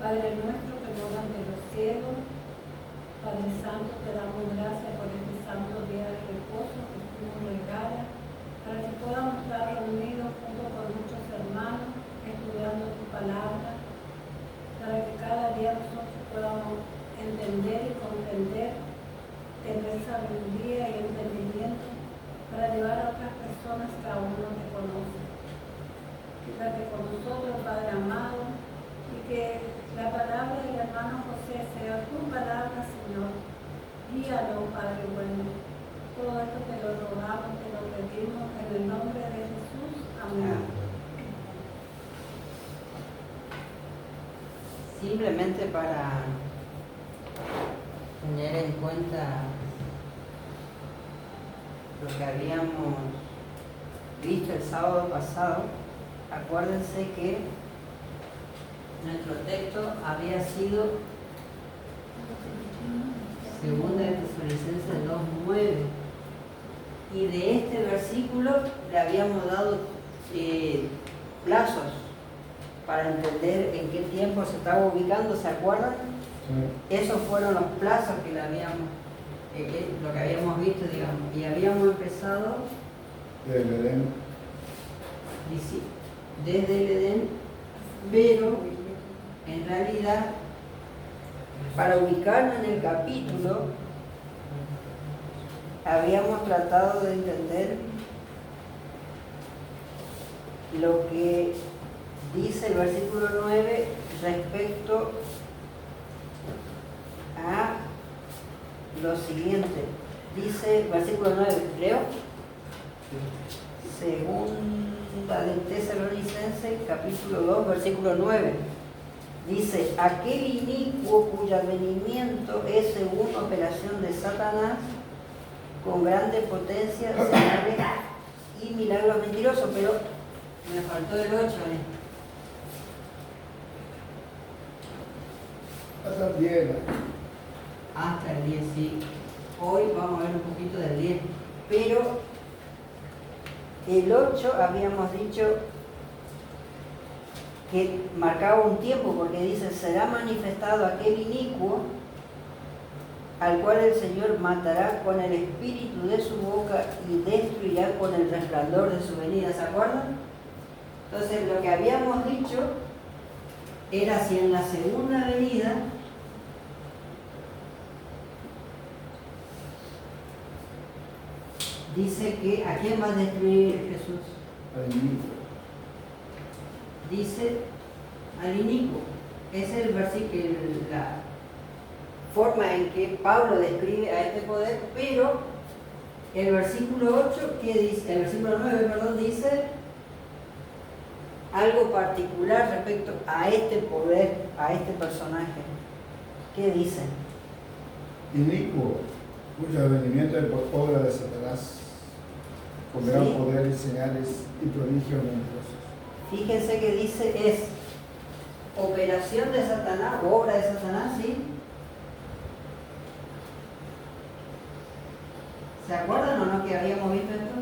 Padre nuestro que moras en los cielos, Padre Santo, te damos gracias por este santo día de reposo que tú nos regalas, para que podamos estar reunidos junto con muchos hermanos, estudiando tu palabra, para que cada día nosotros podamos entender y comprender, tener sabiduría y entendimiento, para llevar a otras personas que aún no te conocen. Quédate con nosotros, Padre amado, y que la palabra del hermano José sea tu palabra, Señor. Guíalo, Padre bueno. Todo esto te lo rogamos, te lo pedimos en el nombre de Jesús. Amén. Simplemente para tener en cuenta lo que habíamos visto el sábado pasado, acuérdense que nuestro texto había sido Segunda de Tesalonicenses 2:9, y de este versículo le habíamos dado plazos para entender en qué tiempo se estaba ubicando, ¿se acuerdan? Sí. Esos fueron los plazos que le habíamos, lo que habíamos visto, digamos, y habíamos empezado desde el Edén. Desde el Edén, pero en realidad, para ubicarnos en el capítulo, habíamos tratado de entender lo que dice el versículo 9 respecto a lo siguiente. Dice el versículo 9, ¿leo? Segunda de Tesalonicenses, capítulo 2, versículo 9. Dice, aquel inicuo cuyo advenimiento es según operación de Satanás, con grande potencia, señales y milagros mentirosos. Pero me faltó el 8, Hasta el 10. Hasta el 10, sí. Hoy vamos a ver un poquito del 10. Pero el 8 habíamos dicho que marcaba un tiempo, porque dice, será manifestado aquel inicuo al cual el Señor matará con el espíritu de su boca y destruirá con el resplandor de su venida. ¿Se acuerdan? Entonces lo que habíamos dicho era si en la segunda venida dice que ¿a quién va a destruir Jesús? Al inicuo. Dice al inicuo. Es el versículo, la forma en que Pablo describe a este poder, pero el versículo 8, ¿qué dice? El versículo 9, perdón, dice algo particular respecto a este poder, a este personaje. ¿Qué dice? Inicuo, cuyo advenimiento es por obra de Satanás, con gran poder y señales y prodigios mentirosos. Fíjense que dice es operación de Satanás, obra de Satanás, ¿sí? ¿Se acuerdan o no que habíamos visto esto?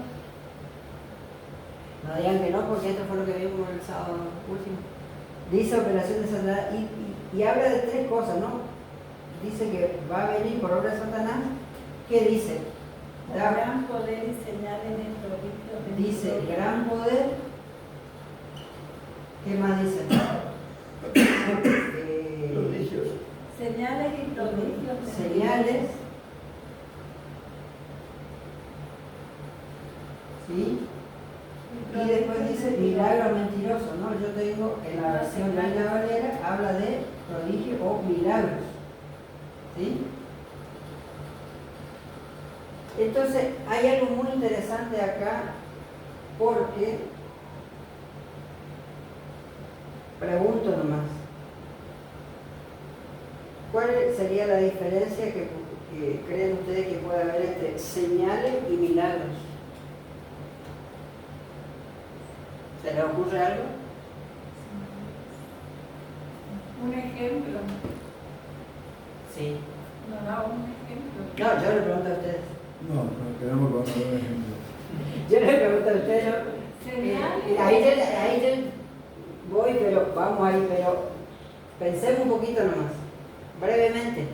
No digan que no, porque esto fue lo que vimos el sábado último. Dice operación de Satanás y habla de tres cosas, ¿no? Dice que va a venir por obra de Satanás. ¿Qué dice? Gran poder y señales de prodigios. Dice gran poder. ¿Qué más dice? Prodigios. Señales y prodigios. Señales. ¿Sí? Y después dice milagro mentiroso, ¿no? Yo tengo en la versión Reina Valera, habla de prodigio o milagros. ¿Sí? Entonces, hay algo muy interesante acá, porque, pregunto nomás, ¿cuál sería la diferencia que creen ustedes que puede haber entre señales y milagros? ¿Se les ocurre algo? Un ejemplo. Sí. ¿Nos da un ejemplo? No, yo le pregunto a ustedes. No, queremos poner un ejemplo. Yo le pregunto a ustedes, ¿no? Señales. Ahí yo voy, pero vamos ahí, pero Pensemos un poquito nomás, brevemente.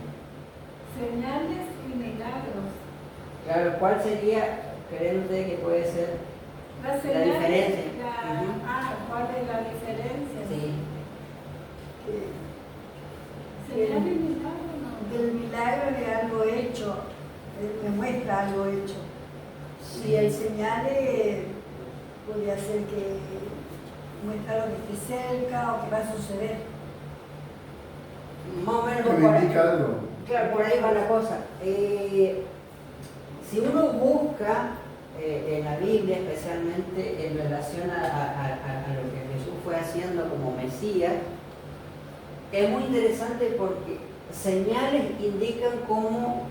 Señales y milagros. Claro, ¿cuál sería, creen ustedes que puede ser Las la señales, diferencia? ¿cuál es la diferencia? Sí. Señales y milagros, no. El milagro de algo hecho, me muestra algo hecho. Si hay señales, podría ser que muestra lo que esté cerca o que va a suceder. Más o menos Que por me ahí. indica algo. Claro, por ahí va la cosa. Si uno busca en la Biblia, especialmente en relación a lo que Jesús fue haciendo como Mesías, es muy interesante porque señales indican como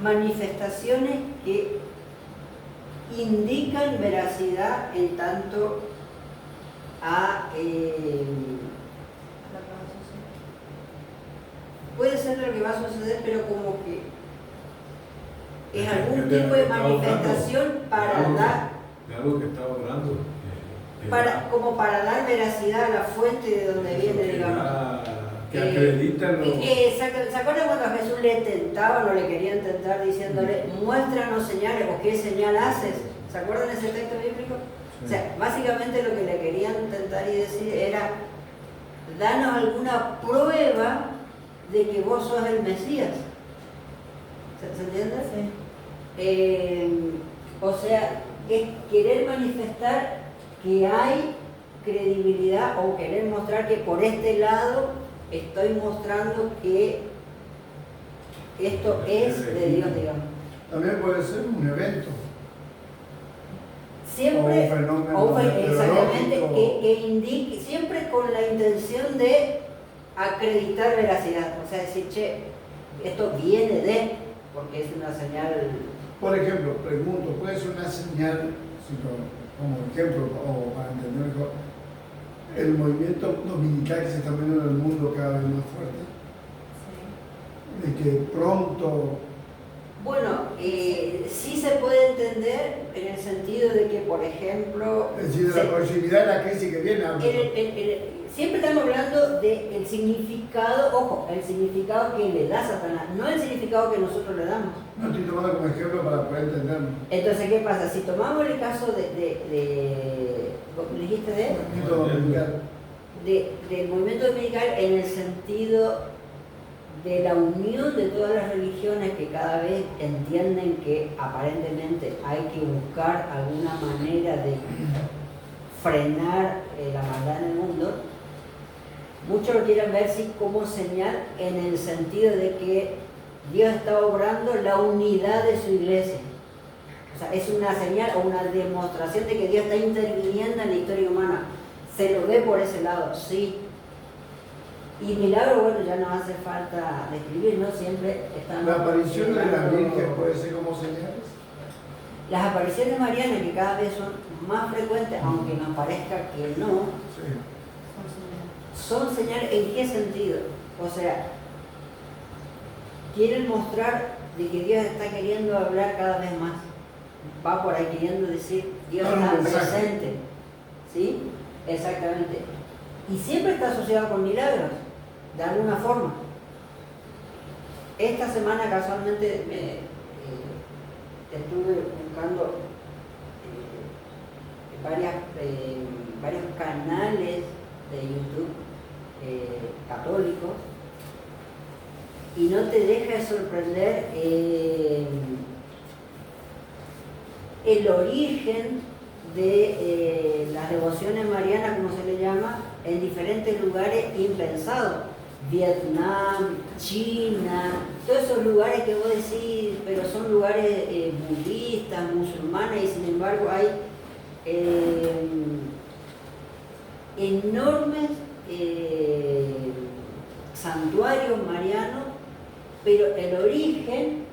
manifestaciones que indican veracidad en tanto a... puede ser lo que va a suceder, pero como que es algún tipo de manifestación para dar, de algo que estaba hablando. como para dar veracidad a la fuente de donde viene, digamos. Que acredita lo... Exacto. ¿Se acuerdan cuando a Jesús le tentaban o le querían tentar diciéndole, muéstranos señales o qué señal haces? ¿Se acuerdan ese texto bíblico? Sí. O sea, básicamente lo que le querían tentar y decir era, danos alguna prueba de que vos sos el Mesías. ¿Se entiende? Sí. O sea, es querer manifestar que hay credibilidad o querer mostrar que por este lado estoy mostrando que esto es de Dios, digamos. También puede ser un evento. Siempre, O un fenómeno exactamente, meteorológico. que indique, siempre con la intención de acreditar veracidad. O sea, decir, che, esto viene de, porque es una señal. Por ejemplo, pregunto, ¿puede ser una señal, como ejemplo, o para entender mejor, el movimiento dominical que se está viendo en el mundo cada vez más fuerte? De que pronto... Bueno, sí se puede entender en el sentido de que, por ejemplo, Es decir, de la proximidad de la crisis que viene. siempre estamos hablando del significado, ojo, el significado que le da Satanás, no el significado que nosotros le damos. No estoy tomando como ejemplo para poder entenderlo. Entonces, ¿qué pasa? Si tomamos el caso ¿cómo dijiste de? Movimiento dominical. Del movimiento dominical en el sentido de la unión de todas las religiones que cada vez entienden que aparentemente hay que buscar alguna manera de frenar la maldad en el mundo, muchos lo quieren ver sí como señal en el sentido de que Dios está obrando la unidad de su iglesia. O sea, es una señal o una demostración de que Dios está interviniendo en la historia humana. Se lo ve por ese lado, sí. Y milagro, bueno, ya no hace falta describir, ¿no? Siempre están... La aparición de la Virgen puede ser como señales. Las apariciones marianas, que cada vez son más frecuentes, aunque nos parezca que no, Sí. son señales. ¿En qué sentido? O sea, quieren mostrar de que Dios está queriendo hablar cada vez más. Va por ahí queriendo decir, Dios Dar un está mensaje. presente. ¿Sí? Exactamente. Y siempre está asociado con milagros, de alguna forma. Esta semana casualmente estuve buscando varios canales de YouTube católicos y no te deja de sorprender el origen de las devociones marianas, como se le llama, en diferentes lugares impensados. Vietnam, China, todos esos lugares que vos decís, pero son lugares budistas, musulmanes, y sin embargo hay enormes santuarios marianos, pero el origen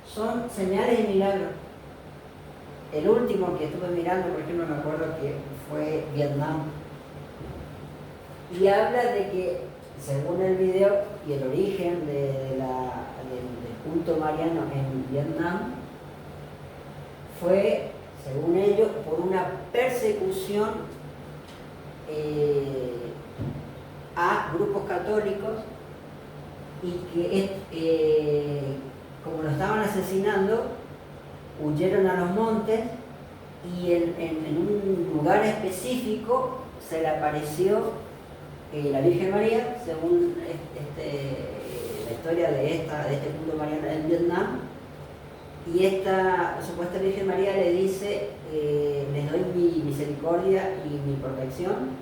son señales de milagro. El último que estuve mirando, por ejemplo, me acuerdo que fue Vietnam. Y habla de que, según el video y el origen del culto mariano en Vietnam, fue, según ellos, por una persecución a grupos católicos y que como lo estaban asesinando, huyeron a los montes y en un lugar específico se le apareció la Virgen María, según la historia de este culto mariano en Vietnam. Y esta supuesta Virgen María le dice, les doy mi misericordia y mi protección,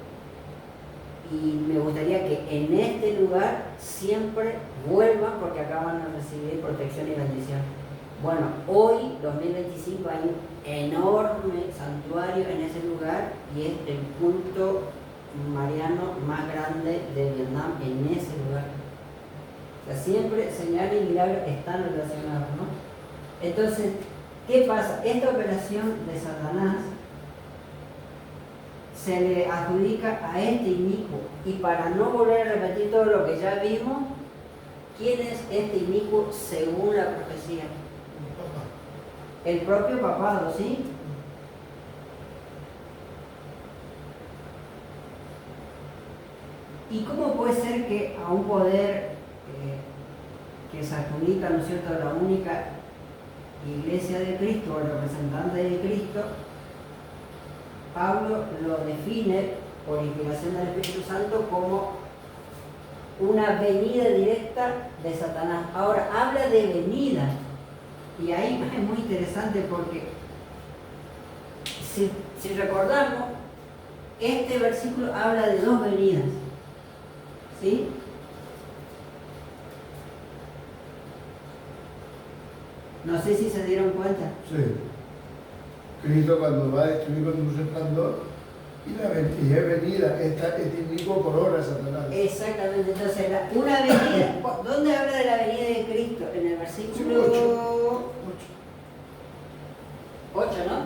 y me gustaría que en este lugar siempre vuelvan porque acá van a recibir protección y bendición. Bueno, hoy, 2025, hay un enorme santuario en ese lugar y es el culto mariano más grande de Vietnam en ese lugar. O sea, siempre señales y milagros están relacionados, ¿no? Entonces, ¿qué pasa? Esta operación de Satanás se le adjudica a este inicuo, y para no volver a repetir todo lo que ya vimos, ¿quién es este inicuo según la profecía? El propio papado, ¿sí? ¿Y cómo puede ser que a un poder que se adjudica, ¿no es cierto?, a la única Iglesia de Cristo o representante de Cristo, Pablo lo define por inspiración del Espíritu Santo como una venida directa de Satanás? Ahora, habla de venida, y ahí es muy interesante porque si recordamos, este versículo habla de dos venidas, ¿sí? No sé si se dieron cuenta. Sí. Cristo cuando va a destruir con un resplandor y es venida, este inicuo por obra de Satanás. Exactamente, entonces una venida, ¿dónde habla de la venida de Cristo? En el versículo 8, ¿no?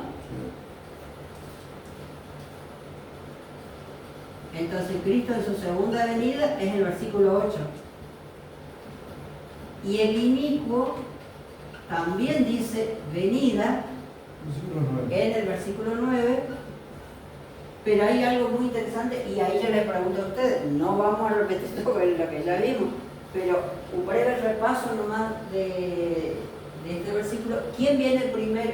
Sí. Entonces Cristo en su segunda venida es el versículo 8. Y el inicuo también dice venida en el versículo 9, pero hay algo muy interesante y ahí yo les pregunto a ustedes, no vamos a repetir todo lo que ya vimos, pero un breve repaso nomás de este versículo. ¿Quién viene primero?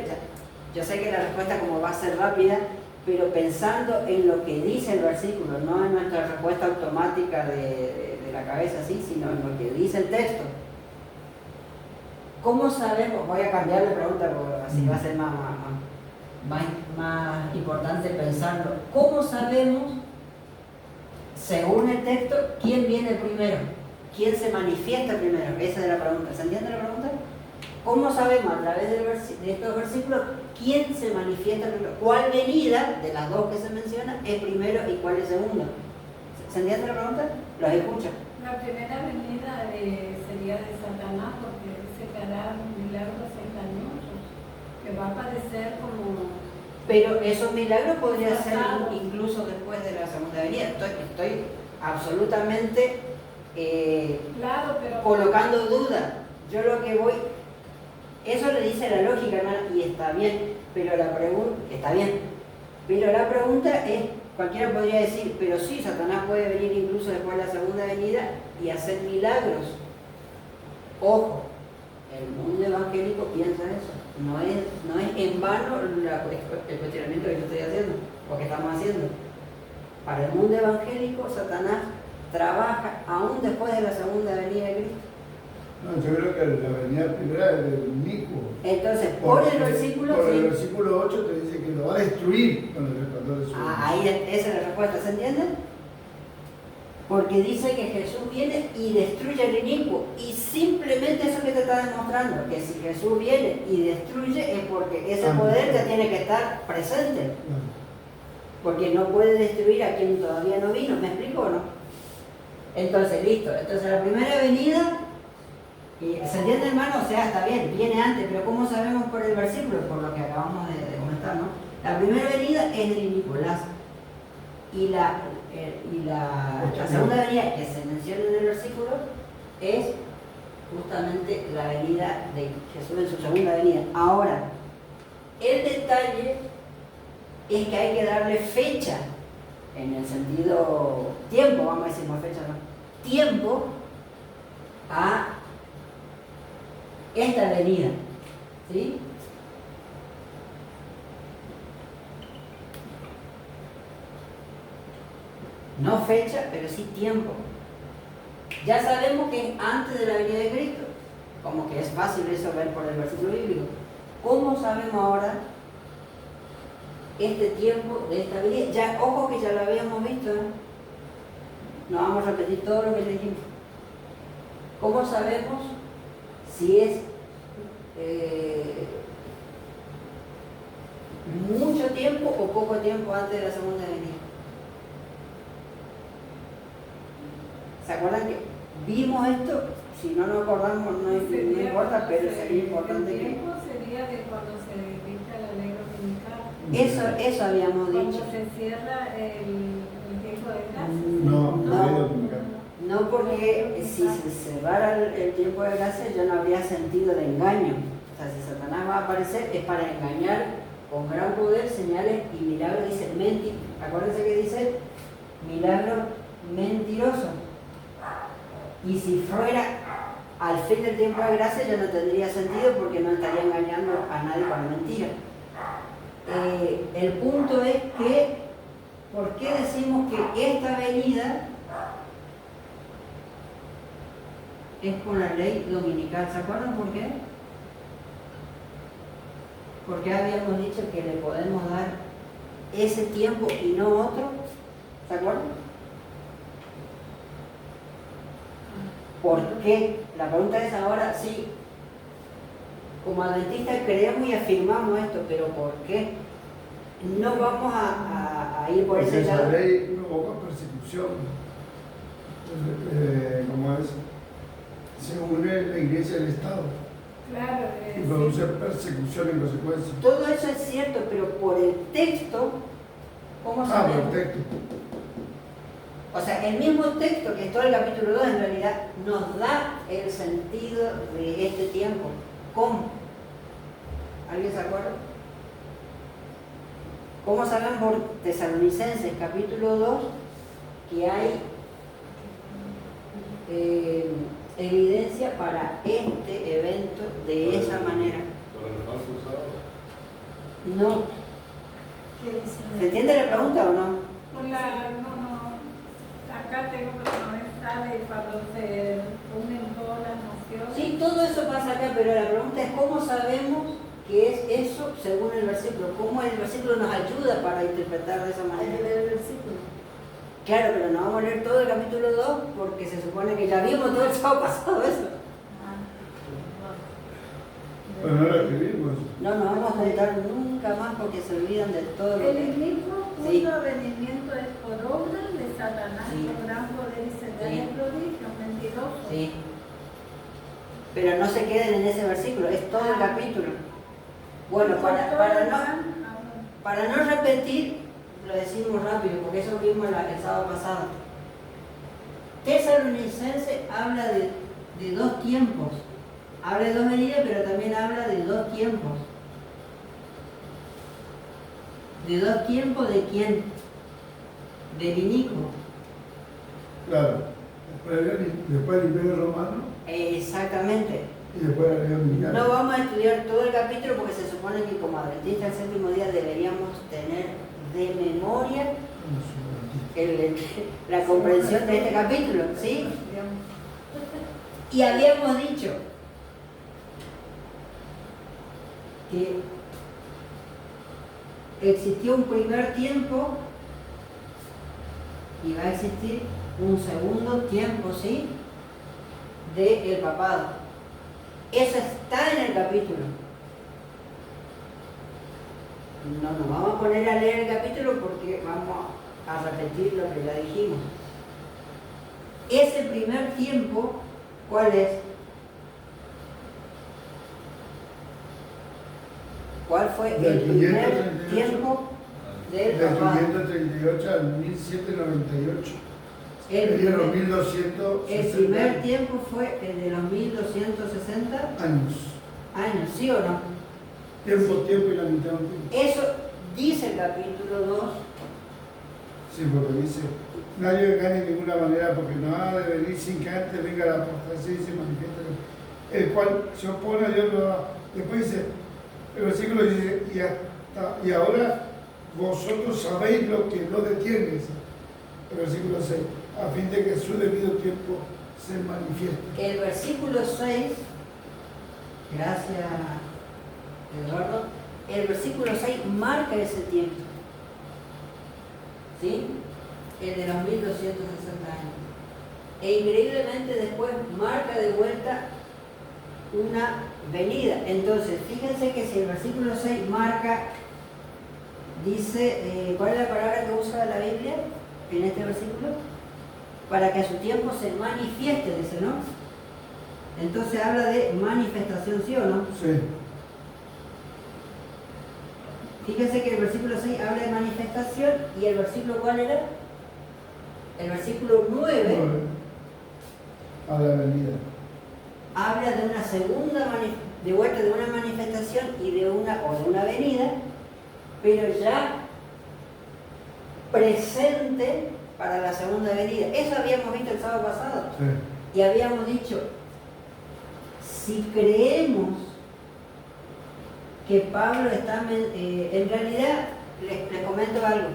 Yo sé que la respuesta como va a ser rápida, pero pensando en lo que dice el versículo, no en nuestra respuesta automática de la cabeza, ¿sí?, sino en lo que dice el texto. ¿Cómo sabemos? Voy a cambiar la pregunta porque así va a ser más importante pensarlo. ¿Cómo sabemos, según el texto, quién viene primero? ¿Quién se manifiesta primero? Esa es la pregunta. ¿Se entiende la pregunta? ¿Cómo sabemos a través de estos versículos quién se manifiesta primero? ¿Cuál venida de las dos que se mencionan es primero y cuál es segunda? ¿Se entiende la pregunta? ¿Los escucho? La primera venida sería de Satanás, porque dice que hará milagros engañosos, que va a aparecer como... Pero esos milagros podrían ser incluso después de la segunda venida. Estoy absolutamente claro, pero... colocando duda. Yo lo que voy... Eso le dice la lógica, hermana, y está bien, pero la pregunta... Está bien, pero la pregunta es... Cualquiera podría decir, pero sí, Satanás puede venir incluso después de la segunda venida y hacer milagros. Ojo, el mundo evangélico piensa eso. No es en vano el cuestionamiento que yo estoy haciendo, o que estamos haciendo. Para el mundo evangélico, Satanás trabaja aún después de la segunda venida de Cristo. No, yo creo que la venida primera es del inicuo. Entonces, por el versículo... Por el sí. versículo 8 te dice que lo va a destruir con el resplandor de su venida. Ahí esa es la respuesta, ¿se entiende? Porque dice que Jesús viene y destruye el inicuo. Y simplemente eso que te está demostrando, que si Jesús viene y destruye es porque ese poder ya tiene que estar presente. Porque no puede destruir a quien todavía no vino, ¿me explico o no? Entonces, listo. Entonces la primera venida, ¿se entiende, hermano? O sea, está bien, viene antes, pero ¿cómo sabemos por el versículo? Por lo que acabamos de comentar, ¿no? La primera venida es del inicuo, y la segunda venida que se menciona en el versículo es justamente la venida de Jesús en su segunda venida. Ahora, el detalle es que hay que darle fecha en el sentido tiempo, vamos a decir, no fecha, no, tiempo a esta venida, ¿sí? No fecha, pero sí tiempo. Ya sabemos que es antes de la venida de Cristo, como que es fácil eso ver por el versículo bíblico. ¿Cómo sabemos ahora este tiempo de esta venida? Ya, ojo que ya lo habíamos visto, ¿eh? No vamos a repetir todo lo que dijimos. ¿Cómo sabemos si es mucho tiempo o poco tiempo antes de la segunda venida? ¿Se acuerdan que vimos esto? Si no nos acordamos, no importa, pero sería importante el que... tiempo sería de cuando se dicta la ley dominical. Eso habíamos Cuando dicho. se cierra el tiempo de gracia. No, porque si se cerrara el tiempo de gracia ya no habría sentido de engaño. O sea, si Satanás va a aparecer es para engañar con gran poder, señales y milagros. Dice acuérdense que dice milagro mentiroso. Y si fuera al fin del tiempo de gracia ya no tendría sentido porque no estaría engañando a nadie con la mentira. El punto es que, ¿por qué decimos que esta venida es con la ley dominical? ¿Se acuerdan por qué? Porque habíamos dicho que le podemos dar ese tiempo y no otro. ¿Se acuerdan? ¿Por qué? La pregunta es ahora, sí, como adventistas creemos y afirmamos esto, pero ¿por qué? No vamos a ir por Porque ese lado. esa ley provoca persecución. ¿Cómo es? Se une la iglesia y el Estado Claro, y produce persecución en consecuencia. Todo eso es cierto, pero por el texto, ¿cómo sabemos? Por texto. O sea, el mismo texto que es todo el capítulo 2 en realidad nos da el sentido de este tiempo. ¿Cómo? ¿Alguien se acuerda? ¿Cómo sabemos por Tesalonicenses capítulo 2 que hay evidencia para este evento de esa manera? Para el falso sábado. No. ¿Qué dice? ¿Se entiende la pregunta o no? Acá tengo que no sale cuando se unen todas las naciones. Sí, todo eso pasa acá, pero la pregunta es ¿cómo sabemos que es eso según el versículo? ¿Cómo el versículo nos ayuda para interpretar de esa Hay que manera? ver el versículo. Claro, pero no vamos a leer todo el capítulo 2 porque se supone que ya vimos todo el sábado pasado eso. Pero no lo escribimos. No nos vamos a juntar nunca más porque se olvidan de todo lo El que... mismo punto Sí. de venimiento es por obra de Satanás, Sí. con gran poder y señales Sí. prodigios, mentirosos. Sí. Pero no se queden en ese versículo, es todo el capítulo. Bueno, para no repetir, lo decimos rápido, porque eso vimos el sábado pasado. Tesalonicense habla de dos tiempos. Habla de dos venidas, pero también habla de dos tiempos. ¿De dos tiempos de quién? De Vinico. Claro. Después del Imperio Romano Exactamente. y después de la ley dominical. No vamos a estudiar todo el capítulo porque se supone que como adventistas el séptimo día deberíamos tener de memoria la comprensión de este capítulo, ¿sí? Y habíamos dicho que existió un primer tiempo y va a existir un segundo tiempo, ¿sí? Del papado. Eso está en el capítulo. No nos vamos a poner a leer el capítulo porque vamos a repetir lo que ya dijimos. Ese primer tiempo, ¿cuál es? ¿Cuál fue el Del primer 538. tiempo del Del papado? 538 al 1798. El Serían los primer- 1260 El primer tiempo fue el de los 1260 años, ¿sí o no? Tiempo y la mitad de un tiempo. Eso dice el capítulo 2, Sí, porque dice, nadie gane de ninguna manera porque no ha de venir sin que antes venga la apostasía y se manifieste, el cual se opone a Dios. Después dice, el versículo dice, y ahora vosotros sabéis lo que no detiene, dice el versículo 6, a fin de que su debido tiempo se manifieste. El versículo 6, gracias Eduardo, el versículo 6 marca ese tiempo, ¿sí? El de los 1260 años. E increíblemente después marca de vuelta una venida. Entonces, fíjense que si el versículo 6 marca, dice, ¿cuál es la palabra que usa la Biblia en este versículo? Para que a su tiempo se manifieste, dice, ¿no? Entonces habla de manifestación, ¿sí o no? Sí. Fíjense que el versículo 6 habla de manifestación y el versículo ¿cuál era? El versículo 9 A la venida. habla de una segunda de vuelta de una manifestación y de una venida, pero ya presente para la segunda venida. Eso habíamos visto el sábado pasado. Sí. Y habíamos dicho, si creemos que Pablo está, en realidad, les comento algo.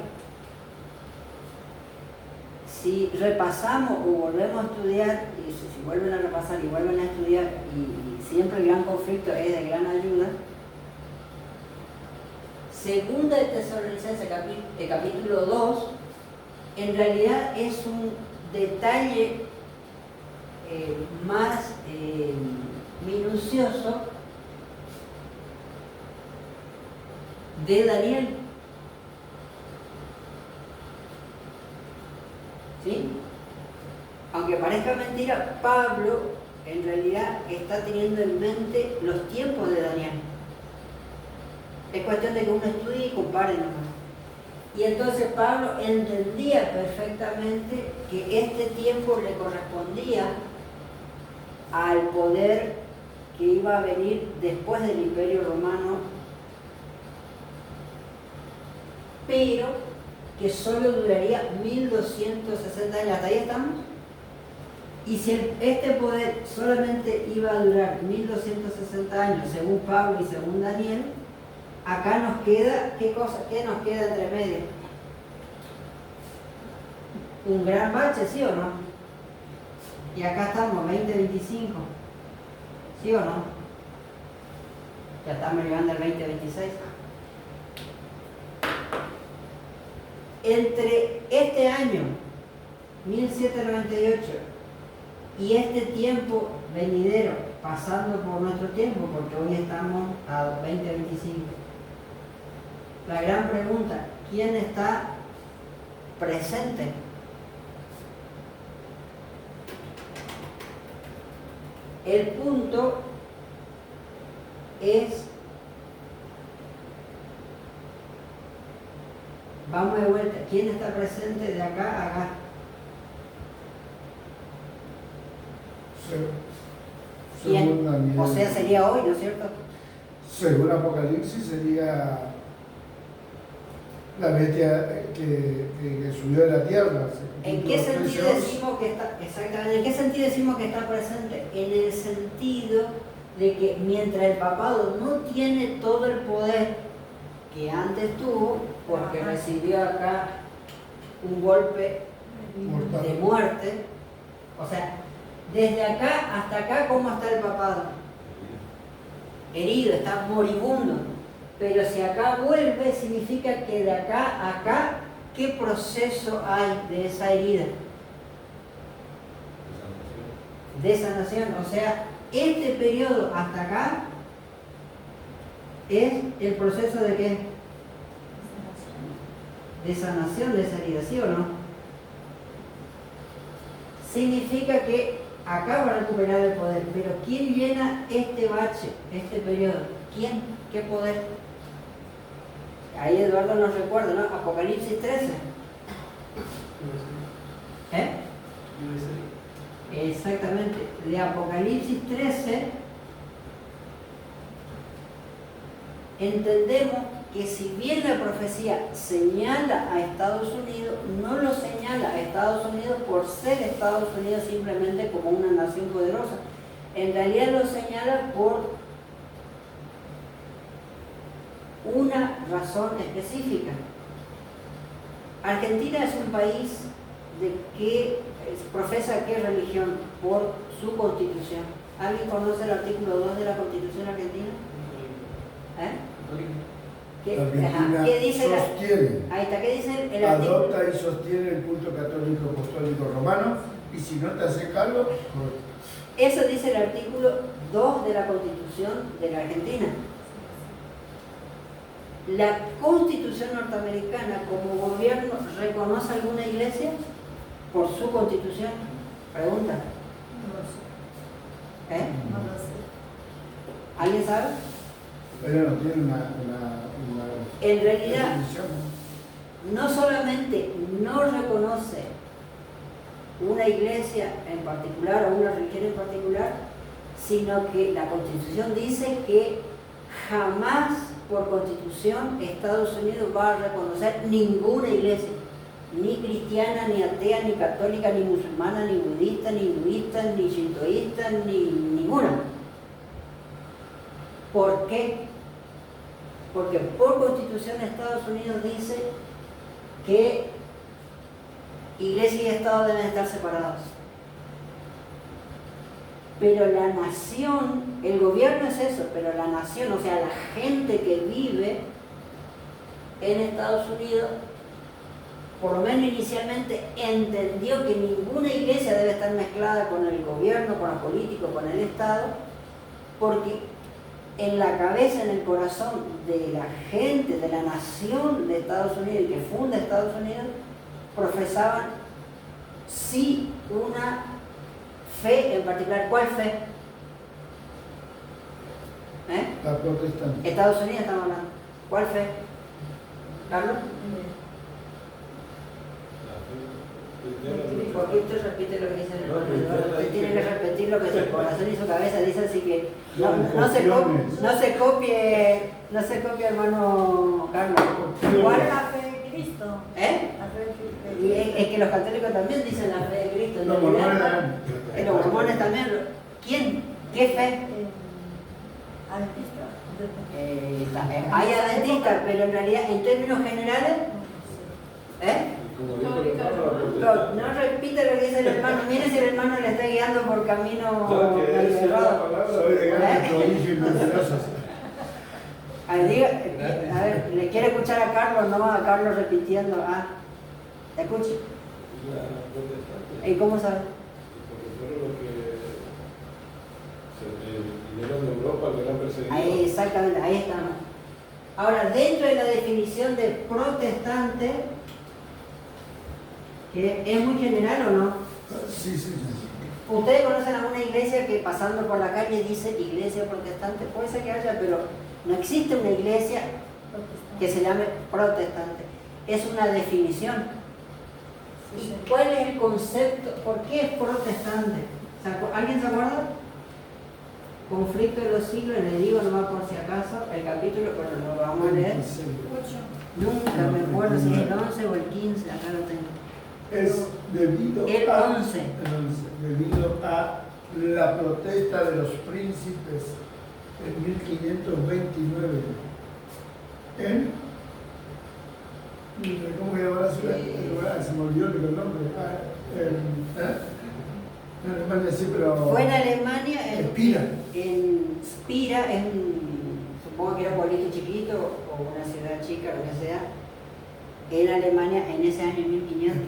Si repasamos o volvemos a estudiar, y si vuelven a repasar y vuelven a estudiar, y siempre el gran conflicto es de gran ayuda, Segunda de Tesalonicenses capítulo 2, en realidad es un detalle más minucioso de Daniel. ¿Sí? Aunque parezca mentira, Pablo en realidad está teniendo en mente los tiempos de Daniel. Es cuestión de que uno estudie y compare nomás. Y entonces Pablo entendía perfectamente que este tiempo le correspondía al poder que iba a venir después del Imperio Romano, pero que solo duraría 1260 años. ¿Hasta ahí estamos? Y si este poder solamente iba a durar 1260 años, según Pablo y según Daniel, acá nos queda, ¿qué nos queda entre medio? Un gran bache, ¿sí o no? Y acá estamos, 2025, ¿sí o no? Ya estamos llegando al 2026. Entre este año, 1798, y este tiempo venidero, pasando por nuestro tiempo, porque hoy estamos a 2025, la gran pregunta, ¿quién está presente? El punto es, vamos de vuelta, ¿quién está presente de acá a acá? Según Daniel, O sea, sería hoy, ¿no es cierto? según Apocalipsis sería la bestia que subió de la tierra. ¿En qué sentido decimos que está, exactamente, en qué sentido decimos que está presente? En el sentido de que mientras el papado no tiene todo el poder que antes tuvo, porque recibió acá un golpe de muerte, o sea, desde acá hasta acá, ¿cómo está el papado? Herido, está moribundo. Pero si acá vuelve, significa que de acá a acá, ¿qué proceso hay de esa herida? De sanación. O sea, este periodo hasta acá es el proceso de ¿qué? De sanación de esa herida, ¿sí o no? Significa que acá va a recuperar el poder, pero ¿quién llena este bache, este periodo? ¿Quién? ¿Qué poder? Ahí Eduardo nos recuerda, ¿no? Apocalipsis 13. ¿Eh? Exactamente. De Apocalipsis 13 entendemos que si bien la profecía señala a Estados Unidos, no lo señala a Estados Unidos por ser Estados Unidos simplemente como una nación poderosa. En realidad lo señala por una razón específica. Argentina es un país que profesa qué religión por su constitución. ¿Alguien conoce el artículo 2 de la Constitución argentina? Argentina ¿Qué dice sostiene, ahí está, ¿qué dice el artículo? adopta y sostiene el culto católico apostólico romano, y si no te hace cargo, Eso dice el artículo 2 de la Constitución de la Argentina. ¿La Constitución norteamericana como gobierno reconoce alguna iglesia por su Constitución? Pregunta. No lo sé. No lo sé. ¿Alguien sabe? pero no tiene una En realidad, definición. no solamente no reconoce una iglesia en particular o una religión en particular, sino que la Constitución dice que jamás por Constitución Estados Unidos va a reconocer ninguna iglesia, ni cristiana, ni atea, ni católica, ni musulmana, ni budista, ni hinduista, ni shintoísta, ni ninguna. ¿Por qué? Porque por Constitución Estados Unidos dice que Iglesia y Estado deben estar separados. Pero la nación, el gobierno es eso, pero la nación, o sea, la gente que vive en Estados Unidos, por lo menos inicialmente entendió que ninguna iglesia debe estar mezclada con el gobierno, con los políticos, con el Estado, porque en la cabeza, en el corazón de la gente, de la nación de Estados Unidos y que funda Estados Unidos, profesaban sí una fe en particular. ¿Cuál fe? La protestante. Estados Unidos estamos hablando. ¿Cuál fe? ¿Carlos? ¿Por qué usted repite lo que dice el hermano? Usted tiene que repetir lo que su corazón y su cabeza dice, así que no se copie, hermano Carlos. ¿Cuál es la fe de Cristo? La fe de Cristo. Y es que los católicos también dicen la fe de Cristo. Los mormones también. Los mormones también. ¿Quién? ¿Qué fe? Adventista. Hay adventistas, pero en realidad, en términos generales, Como dijo el hermano, no repite lo que dice el hermano. Mire si el hermano le está guiando por camino errado. Soy de grandes provincias y mentirosas. A ver, ¿le quiere escuchar a Carlos? No, a Carlos repitiendo. Escuche. ¿Y cómo sabe? porque fueron los que se vinieron de Europa, que eran perseguidos. Ahí, exactamente, ahí estamos. Ahora, dentro de la definición de protestante, que es muy general o no, Sí. ¿ustedes conocen alguna iglesia que pasando por la calle dice iglesia protestante? Puede ser que haya, pero no existe una iglesia que se llame protestante. Es una definición. ¿Y cuál es el concepto? ¿Por qué es protestante? ¿Alguien se acuerda? Conflicto de los siglos, le digo nomás por si acaso, el capítulo, pero no lo vamos a leer. Nunca me acuerdo si es el 11 o el 15, acá lo tengo. Es debido El a 11. debido a la protesta de los príncipes en 1529 ¿cómo se llama la ciudad? Se me olvidó el nombre. En Alemania sí, pero Fue en Alemania, Spira. en Spira, supongo que era un pueblito chiquito o una ciudad chica, lo que sea, en Alemania en ese año 1500.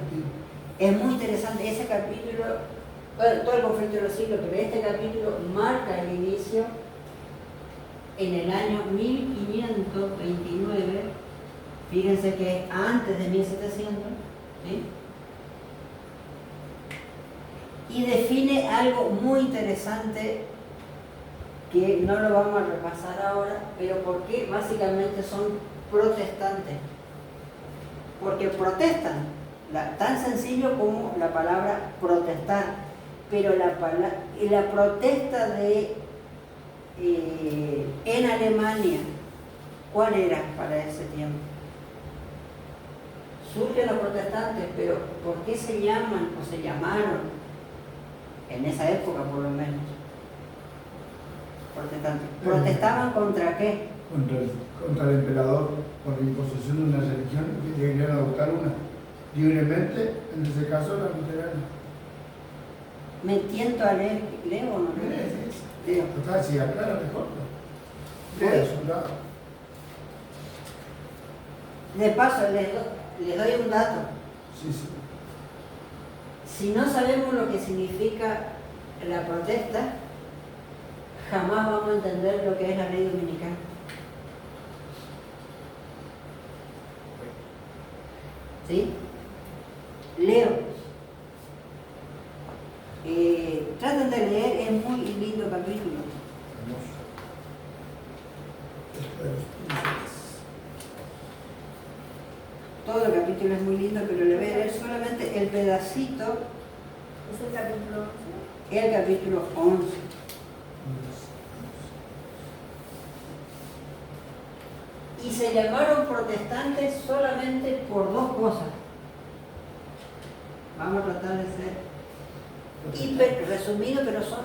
Es muy interesante ese capítulo, bueno, todo el conflicto de los siglos, pero este capítulo marca el inicio en el año 1529, fíjense que es antes de 1700, ¿sí? Y define algo muy interesante que no lo vamos a repasar ahora, pero ¿por qué? Básicamente son protestantes. Porque protestan, tan sencillo como la palabra protestar, pero la protesta en Alemania ¿Cuál era para ese tiempo? Surgen los protestantes, pero ¿por qué se llaman o se llamaron, en esa época por lo menos, protestantes? ¿Protestaban contra qué? Contra el emperador por la imposición de una religión que querían adoptar una libremente, en ese caso la luterana. Me tiento a leer, ¿leo o no leo? Leo. Total, si aclara mejor. Lea a su lado. De paso, les doy un dato. Sí, sí. Si no sabemos lo que significa la protesta, jamás vamos a entender lo que es la ley dominical. ¿Sí? Leo. Traten de leer, es muy lindo capítulo. Hermoso. Esto de los príncipes. Todo el capítulo es muy lindo, pero le voy a leer solamente el pedacito, ¿Es el capítulo 11? el capítulo 11. Y se llamaron protestantes solamente por dos cosas. Vamos a tratar de ser hiper resumido, pero son,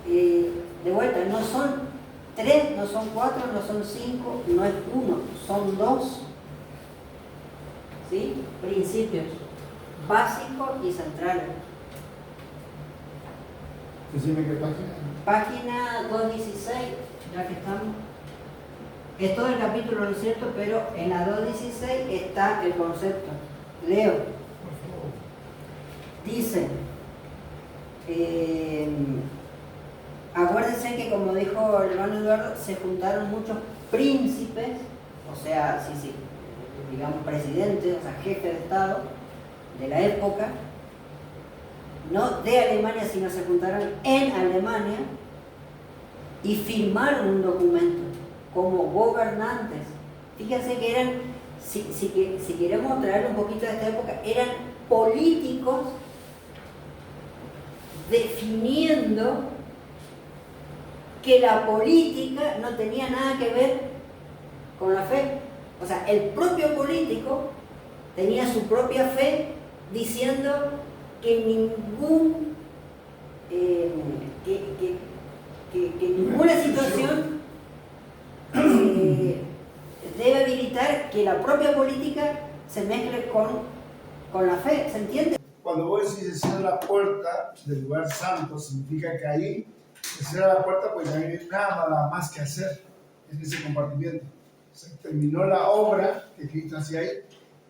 de vuelta, no son 3, no son 4, no son 5, no es 1, son 2. ¿Sí? Principios básicos y centrales. Decime qué página. Página 216, ya que estamos. Es todo el capítulo, ¿no es cierto? Pero en la 216 está el concepto. Leo. Por favor. Dice, acuérdense que como dijo el hermano Eduardo, se juntaron muchos príncipes, o sea, sí, digamos presidentes, o sea, jefes de Estado de la época, no de Alemania, sino se juntaron en Alemania y firmaron un documento como gobernantes. Fíjense que eran, si queremos traer un poquito de esta época, eran políticos definiendo que la política no tenía nada que ver con la fe. O sea, el propio político tenía su propia fe diciendo que ninguna situación debe habilitar que la propia política se mezcle con la fe, ¿se entiende? Cuando vos decís se cierra la puerta del lugar santo, significa que ahí se cierra la puerta pues ya no hay nada más que hacer en ese compartimiento. Se terminó la obra que Cristo hacía ahí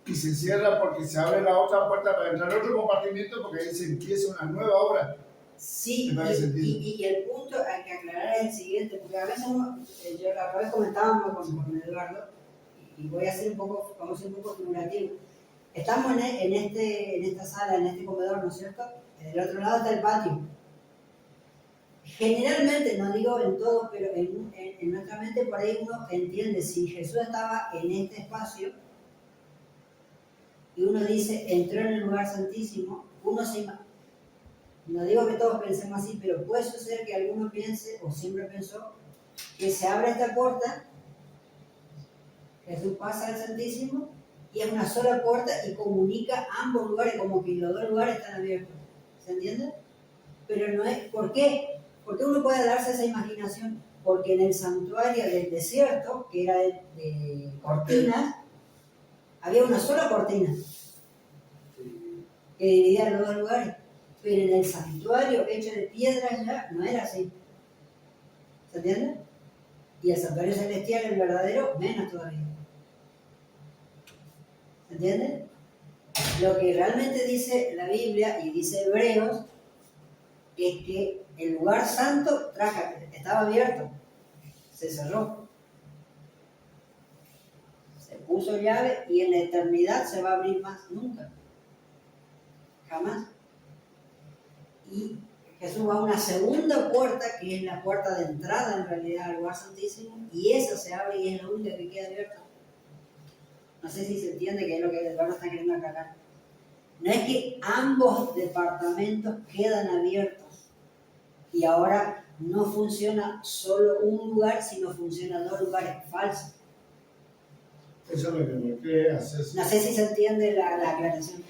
y se cierra porque se abre la otra puerta para entrar a otro compartimiento porque ahí se empieza una nueva obra. Sí, Me parece sentido. y el punto hay que aclarar es el siguiente, porque a veces yo la otra vez comentábamos con Eduardo, y voy a ser vamos a ser un poco figurativo. Estamos en esta sala, en este comedor, ¿no es cierto? Del otro lado está el patio. Generalmente, no digo en todos, pero en nuestra mente por ahí uno entiende, si Jesús estaba en este espacio, y uno dice, entró en el lugar santísimo, uno se imagina. No digo que todos pensemos así, pero puede suceder que alguno piense, o siempre pensó, que se abre esta puerta, Jesús pasa al Santísimo, y es una sola puerta y comunica ambos lugares, como que los dos lugares están abiertos. ¿Se entiende? Pero no es. ¿Por qué? Porque uno puede darse esa imaginación. Porque en el santuario del desierto, que era de cortinas, había una sola cortina que dividía los dos lugares. Pero en el santuario hecho de piedras ya no era así. ¿Se entiende? Y el santuario celestial, el verdadero, menos todavía. ¿Se entiende? Lo que realmente dice la Biblia y dice Hebreos es que el lugar santo estaba abierto, se cerró, se puso llave y en la eternidad se va a abrir más, nunca, jamás. Y Jesús va a una segunda puerta, que es la puerta de entrada en realidad al lugar santísimo, y esa se abre y es la única que queda abierta. No sé si se entiende que es lo que Eduardo está queriendo aclarar. No es que ambos departamentos quedan abiertos y ahora no funciona solo un lugar, sino funciona dos lugares. Falso. Eso es lo que me cree hacer. No sé si se entiende la aclaración.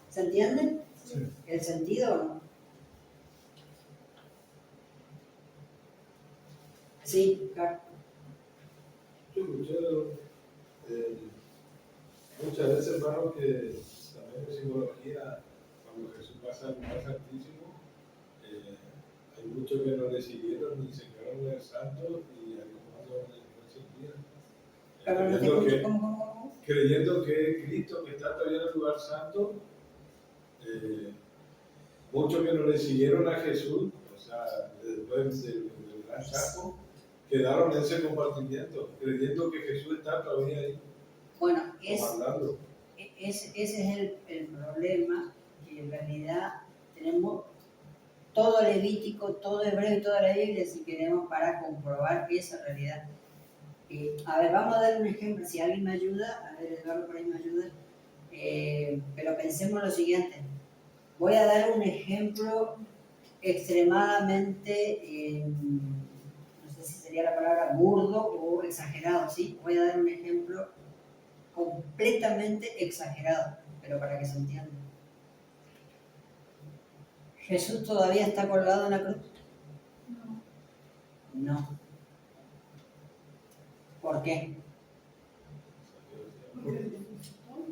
¿Se entiende Sí. el sentido o no? Sí, claro. Yo escuché muchas veces, hermano, que también en psicología, cuando Jesús pasa al lugar santísimo, hay muchos que no le siguieron ni se quedaron en el santo y hay como no seguían. Pero no te escucho, ¿cómo? Creyendo que Cristo, que está todavía en el lugar santo, muchos que no le siguieron a Jesús, o sea, después del gran saco, quedaron en ese compartimiento, creyendo que Jesús está todavía ahí, Bueno, comandando. ese es el problema, que en realidad tenemos todo Levítico, todo Hebreo y toda la Biblia, si queremos, para comprobar esa realidad. A ver, vamos a dar un ejemplo, si alguien me ayuda, a ver, Eduardo por ahí me ayuda, pero pensemos lo siguiente. Voy a dar un ejemplo extremadamente, no sé si sería la palabra burdo o exagerado, ¿sí? Voy a dar un ejemplo completamente exagerado, pero para que se entienda. ¿Jesús todavía está colgado en la cruz? No. ¿Por qué?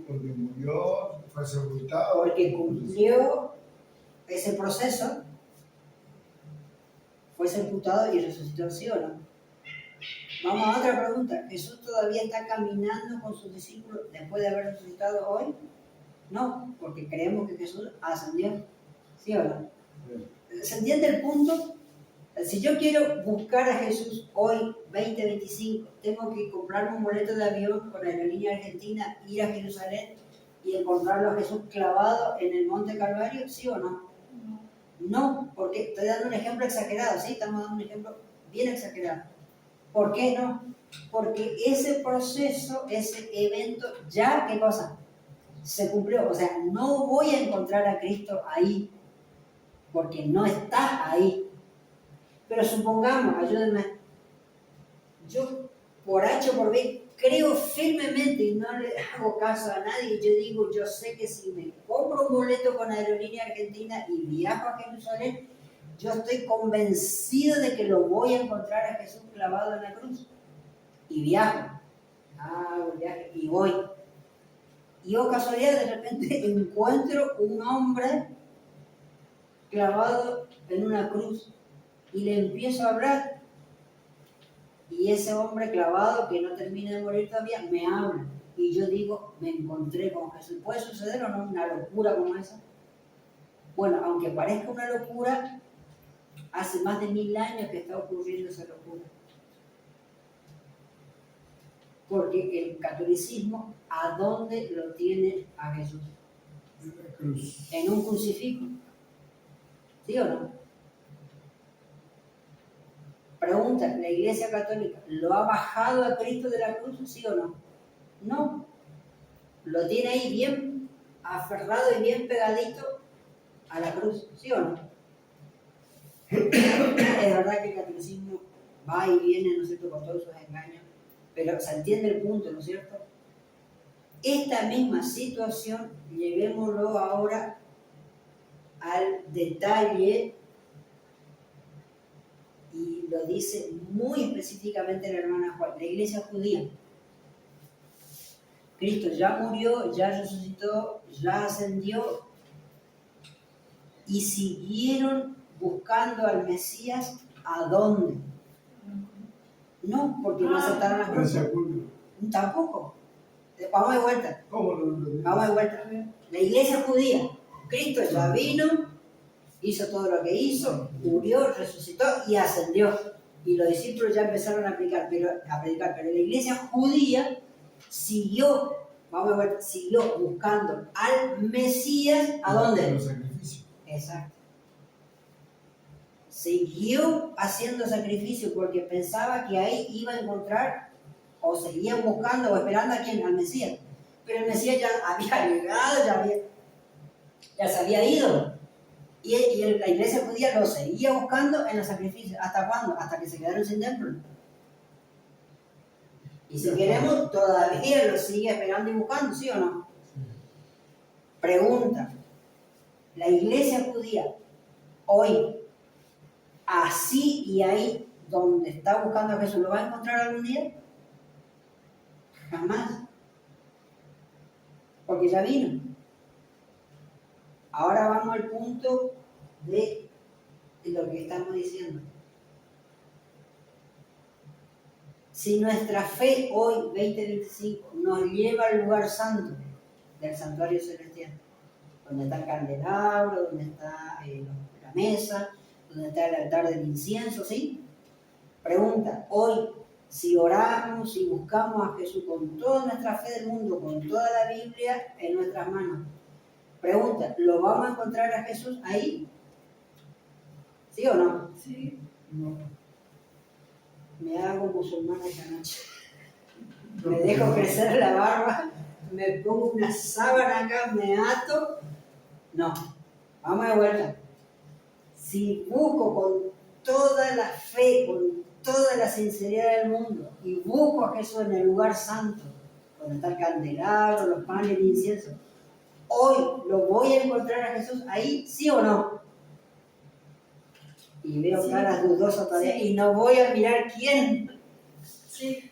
Porque murió, fue sepultado. Porque cumplió ese proceso, fue sepultado y resucitó, ¿sí o no? Vamos a otra pregunta. ¿Jesús todavía está caminando con sus discípulos después de haber resucitado hoy? No, porque creemos que Jesús ascendió, ¿sí o no? ¿Se entiende el punto? Si yo quiero buscar a Jesús hoy, 2025, tengo que comprarme un boleto de avión con la aerolínea argentina, ir a Jerusalén y encontrarlo a Jesús clavado en el Monte Calvario, ¿sí o no? No, porque estoy dando un ejemplo exagerado, ¿sí? Estamos dando un ejemplo bien exagerado. ¿Por qué no? Porque ese proceso, ese evento, ya, ¿qué cosa? Se cumplió. O sea, no voy a encontrar a Cristo ahí, porque no está ahí. Pero supongamos, ayúdenme, yo por H o por B creo firmemente y no le hago caso a nadie. Yo digo, yo sé que si me compro un boleto con Aerolínea Argentina y viajo a Jerusalén, yo estoy convencido de que lo voy a encontrar a Jesús clavado en la cruz. Y viajo, hago el viaje y voy. Y oh casualidad, de repente encuentro un hombre clavado en una cruz. Y le empiezo a hablar, y ese hombre clavado que no termina de morir todavía me habla, y yo digo, me encontré con Jesús. ¿Puede suceder o no una locura como esa? Bueno, aunque parezca una locura, hace más de 1000 años que está ocurriendo esa locura. Porque el catolicismo, ¿a dónde lo tiene a Jesús? En la cruz. En un crucifijo. ¿Sí o no? Pregunta, ¿la Iglesia Católica lo ha bajado a Cristo de la cruz, sí o no? No. Lo tiene ahí bien aferrado y bien pegadito a la cruz, ¿sí o no? Es verdad que el catolicismo va y viene, ¿no es cierto?, con todos sus engaños, pero se entiende el punto, ¿no es cierto? Esta misma situación, llevémoslo ahora al detalle, y lo dice muy específicamente la hermana Juan, la iglesia judía. Cristo ya murió, ya resucitó, ya ascendió, y siguieron buscando al Mesías. ¿A dónde? No, porque no aceptaron las cosas. Tampoco. Vamos de vuelta. ¿Cómo lo entendí? Vamos de vuelta. La iglesia judía, Cristo ya vino, hizo todo lo que hizo, murió, resucitó y ascendió. Y los discípulos ya empezaron a predicar, pero la iglesia judía siguió, vamos a ver, siguió buscando al Mesías. ¿A dónde? Los sacrificios. Exacto. Siguió haciendo sacrificio porque pensaba que ahí iba a encontrar, o seguían buscando o esperando a quién, al Mesías. Pero el Mesías ya había llegado, ya se había ido. la iglesia judía lo seguía buscando en los sacrificios. ¿Hasta cuándo? Hasta que se quedaron sin templo. Y si queremos, todavía lo sigue esperando y buscando, ¿sí o no? Pregunta. La iglesia judía, hoy, así y ahí, donde está buscando a Jesús, ¿lo va a encontrar algún día? Jamás. Porque ya vino. Ahora vamos al punto de lo que estamos diciendo. Si nuestra fe hoy, 2025, nos lleva al lugar santo del santuario celestial, donde está el candelabro, donde está la mesa, donde está el altar del incienso, ¿sí? Pregunta, hoy, si oramos y buscamos a Jesús con toda nuestra fe del mundo, con toda la Biblia en nuestras manos, pregunta, ¿lo vamos a encontrar a Jesús ahí? ¿Sí o no? Sí. No. Me hago musulmana esta noche. Me dejo crecer la barba, me pongo una sábana acá, me ato. No, vamos de vuelta. Si busco con toda la fe, con toda la sinceridad del mundo, y busco a Jesús en el lugar santo, donde está el candelabro, los panes, el incienso, hoy lo voy a encontrar a Jesús ahí, ¿sí o no? Y veo Sí. caras dudosas todavía, Sí. y no voy a mirar quién. Sí.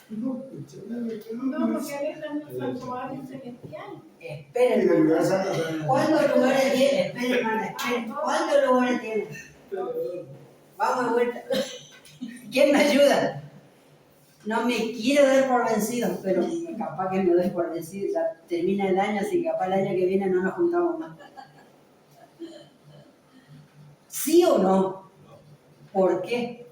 No, porque No, porque él está en el santuario celestial. Esperen. Y el lugar santo también. ¿Cuántos lugares tiene? Esperen, hermana, esperen. ¿Cuántos lugares tiene? Vamos de vuelta. ¿Quién me ayuda? No me quiero dar por vencido, pero capaz que me doy por vencido. Ya termina el año, así que capaz el año que viene no nos juntamos más. ¿Sí o no? ¿Por qué?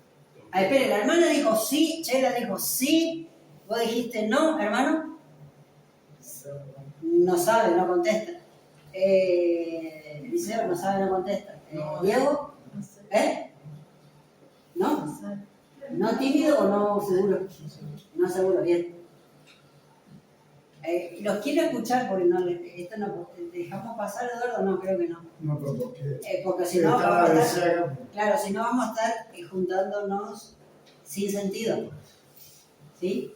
Ah, espere, la hermana dijo sí, Chela dijo sí. ¿Vos dijiste no, hermano? No sabe, no contesta. Liceo no sabe, no contesta. Diego, No sé. ¿eh? ¿No? No sé. ¿No tímido o no seguro? No seguro, bien. Los quiero escuchar porque no, esto no dejamos pasar, Eduardo, no, creo que no. No, pero porque Porque si no, estaba vamos a de estar, saga. claro, si no vamos a estar juntándonos sin sentido. ¿Sí?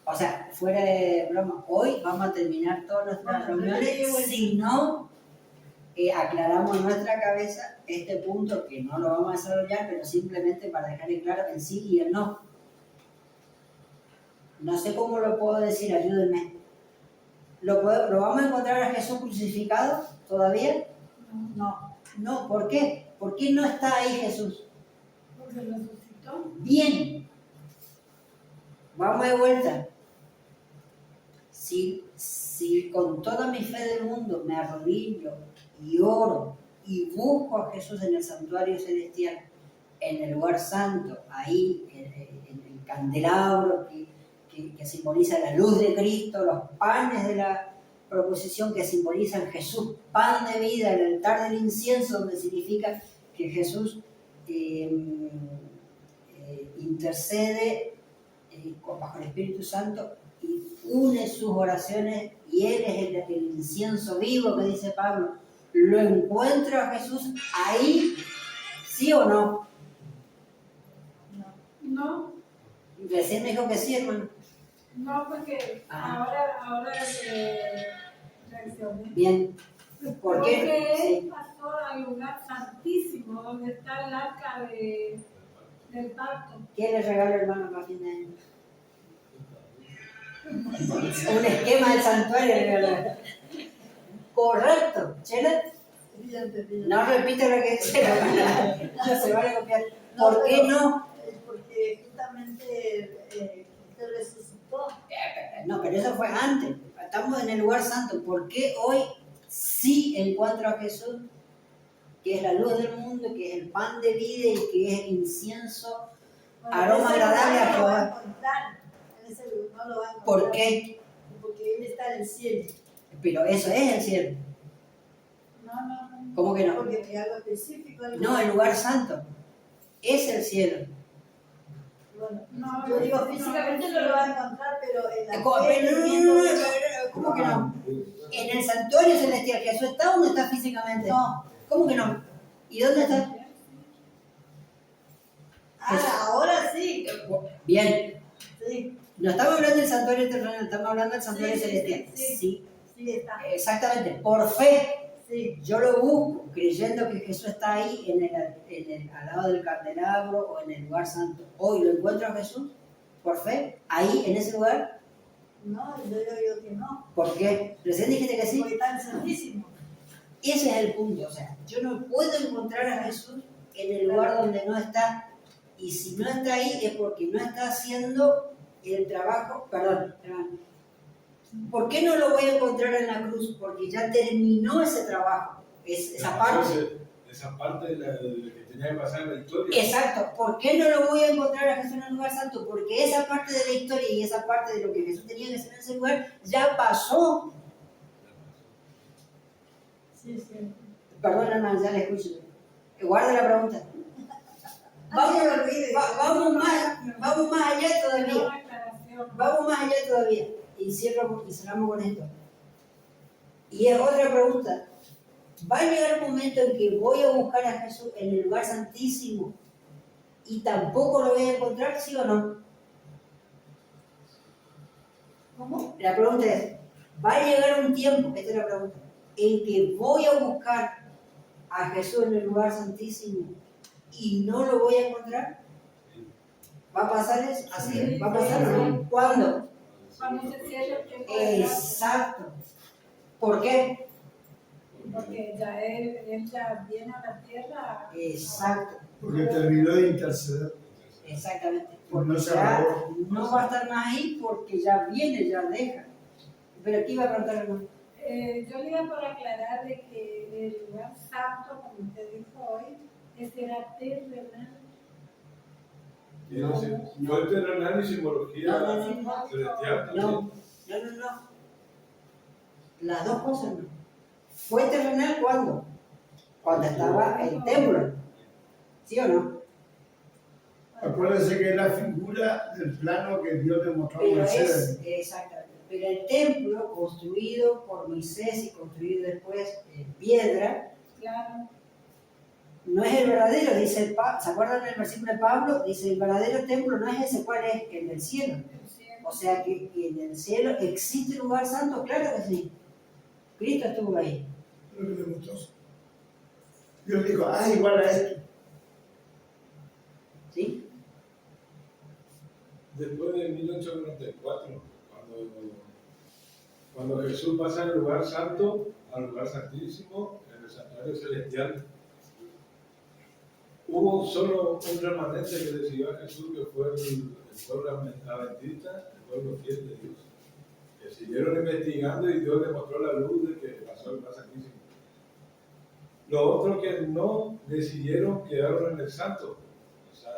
O sea, fuera de broma, hoy vamos a terminar todas nuestras reuniones si no aclaramos en nuestra cabeza este punto que no lo vamos a desarrollar, pero simplemente para dejar en claro el sí y el no. No sé cómo lo puedo decir, ayúdenme. ¿Lo vamos a encontrar a Jesús crucificado todavía? No. No, ¿por qué? ¿Por qué no está ahí Jesús? Porque resucitó. Bien. Vamos de vuelta. Si con toda mi fe del mundo me arrodillo y oro y busco a Jesús en el santuario celestial, en el lugar santo, ahí, en el candelabro que simboliza la luz de Cristo, los panes de la proposición que simbolizan Jesús, pan de vida, el altar del incienso, donde significa que Jesús intercede bajo el Espíritu Santo y une sus oraciones, y Él es el incienso vivo que dice Pablo. ¿Lo encuentro a Jesús ahí? ¿Sí o no? No, Recién me dijo que sí, hermano. no, porque ahora reaccioné. Bien. ¿Por Porque qué? él Sí. pasó al lugar santísimo, donde está el arca del pacto. ¿Quién le regala, hermano, para fin de año? Un esquema del santuario. Correcto. ¿Chela? No repite lo que dice la hermana. No se vale copiar. ¿Por qué no? Porque justamente Cristo resucitó. No, pero eso fue antes. Estamos en el lugar santo. ¿Por qué hoy sí encuentro a Jesús, que es la luz del mundo, que es el pan de vida y que es el incienso, aroma agradable a Jehová? En ese lugar no lo va a encontrar. ¿Por qué? Porque Él está en el cielo. Pero eso es el cielo. No. ¿Cómo que no? Porque hay algo específico. Algo No, el lugar santo es el cielo. Bueno, No, yo digo, físicamente no lo va a encontrar, pero en la ¿Cómo fe, que no? viviendo- ¿Cómo que no? En el santuario celestial, ¿Jesús está o no está físicamente? No. ¿Cómo que no? ¿Y dónde está? Ahora sí. Bien. Sí, No estamos hablando del santuario terrenal, estamos hablando del santuario Sí, sí, celestial. sí. sí está. Exactamente. Por fe, Sí, yo lo busco creyendo que Jesús está ahí al lado del candelabro o en el lugar santo. Hoy lo encuentro a Jesús por fe, ahí en ese lugar. no, yo digo que no. ¿Por qué? Recién dijiste que sí. Porque está santísimo. Ese es el punto. O sea, yo no puedo encontrar a Jesús en el lugar donde no está. Y si no está ahí es porque no está haciendo el trabajo. Perdón. ¿Por qué no lo voy a encontrar en la cruz? Porque ya terminó ese trabajo, esa parte. Esa parte de la que tenía que pasar en la historia. Exacto. ¿Por qué no lo voy a encontrar a Jesús en el lugar santo? Porque esa parte de la historia y esa parte de lo que Jesús tenía que hacer en ese lugar ya pasó. Sí, sí. Perdón, hermano, ya le escucho. Guarda la pregunta. Vamos más allá todavía. Vamos más allá todavía. Y cerramos con esto. Y es otra pregunta. Va a llegar un momento en que voy a buscar a Jesús en el lugar santísimo y tampoco lo voy a encontrar, ¿sí o no? ¿Cómo? La pregunta es, ¿va a llegar un tiempo, esta es la pregunta, en que voy a buscar a Jesús en el lugar santísimo y no lo voy a encontrar? ¿Va a pasar eso? ¿Así? ¿Va a pasar o no? ¿Cuándo? Cuando se cierre el tiempo de gracia, Exacto. ¿Por qué? porque ya él ya viene a la tierra. Exacto. Porque terminó de interceder. Exactamente. No Porque se ya acabó. no va a estar más ahí porque ya viene, ya deja. Pero aquí va a preguntar hermano. Yo le iba por aclarar de que el lugar santo, como usted dijo hoy, era terrenal. No es terrenal ni simbología celestial. No. Las dos cosas no. ¿Fue terrenal cuándo? Cuando estaba el templo. ¿Sí o no? Acuérdense que es la figura del plano que Dios le mostró a Pero Moisés. exactamente. Pero el templo, construido por Moisés y construido después en piedra, Claro. no es el verdadero, dice ¿se acuerdan del versículo de Pablo? Dice, el verdadero templo no es ese, ¿cuál es? El del cielo. O sea que en el cielo existe un lugar santo, claro que sí. Cristo estuvo ahí. Lo que le mostró. Dios dijo, igual a esto. ¿Sí? Después de 1894, cuando Jesús pasa del lugar santo al lugar santísimo, en el santuario celestial, hubo solo un remanente que decidió a Jesús, que fue el pueblo adventista, el pueblo fiel de Dios, que siguieron investigando y Dios le mostró la luz de que pasó el lugar santísimo. Los otros que no decidieron quedaron en el santo. O sea,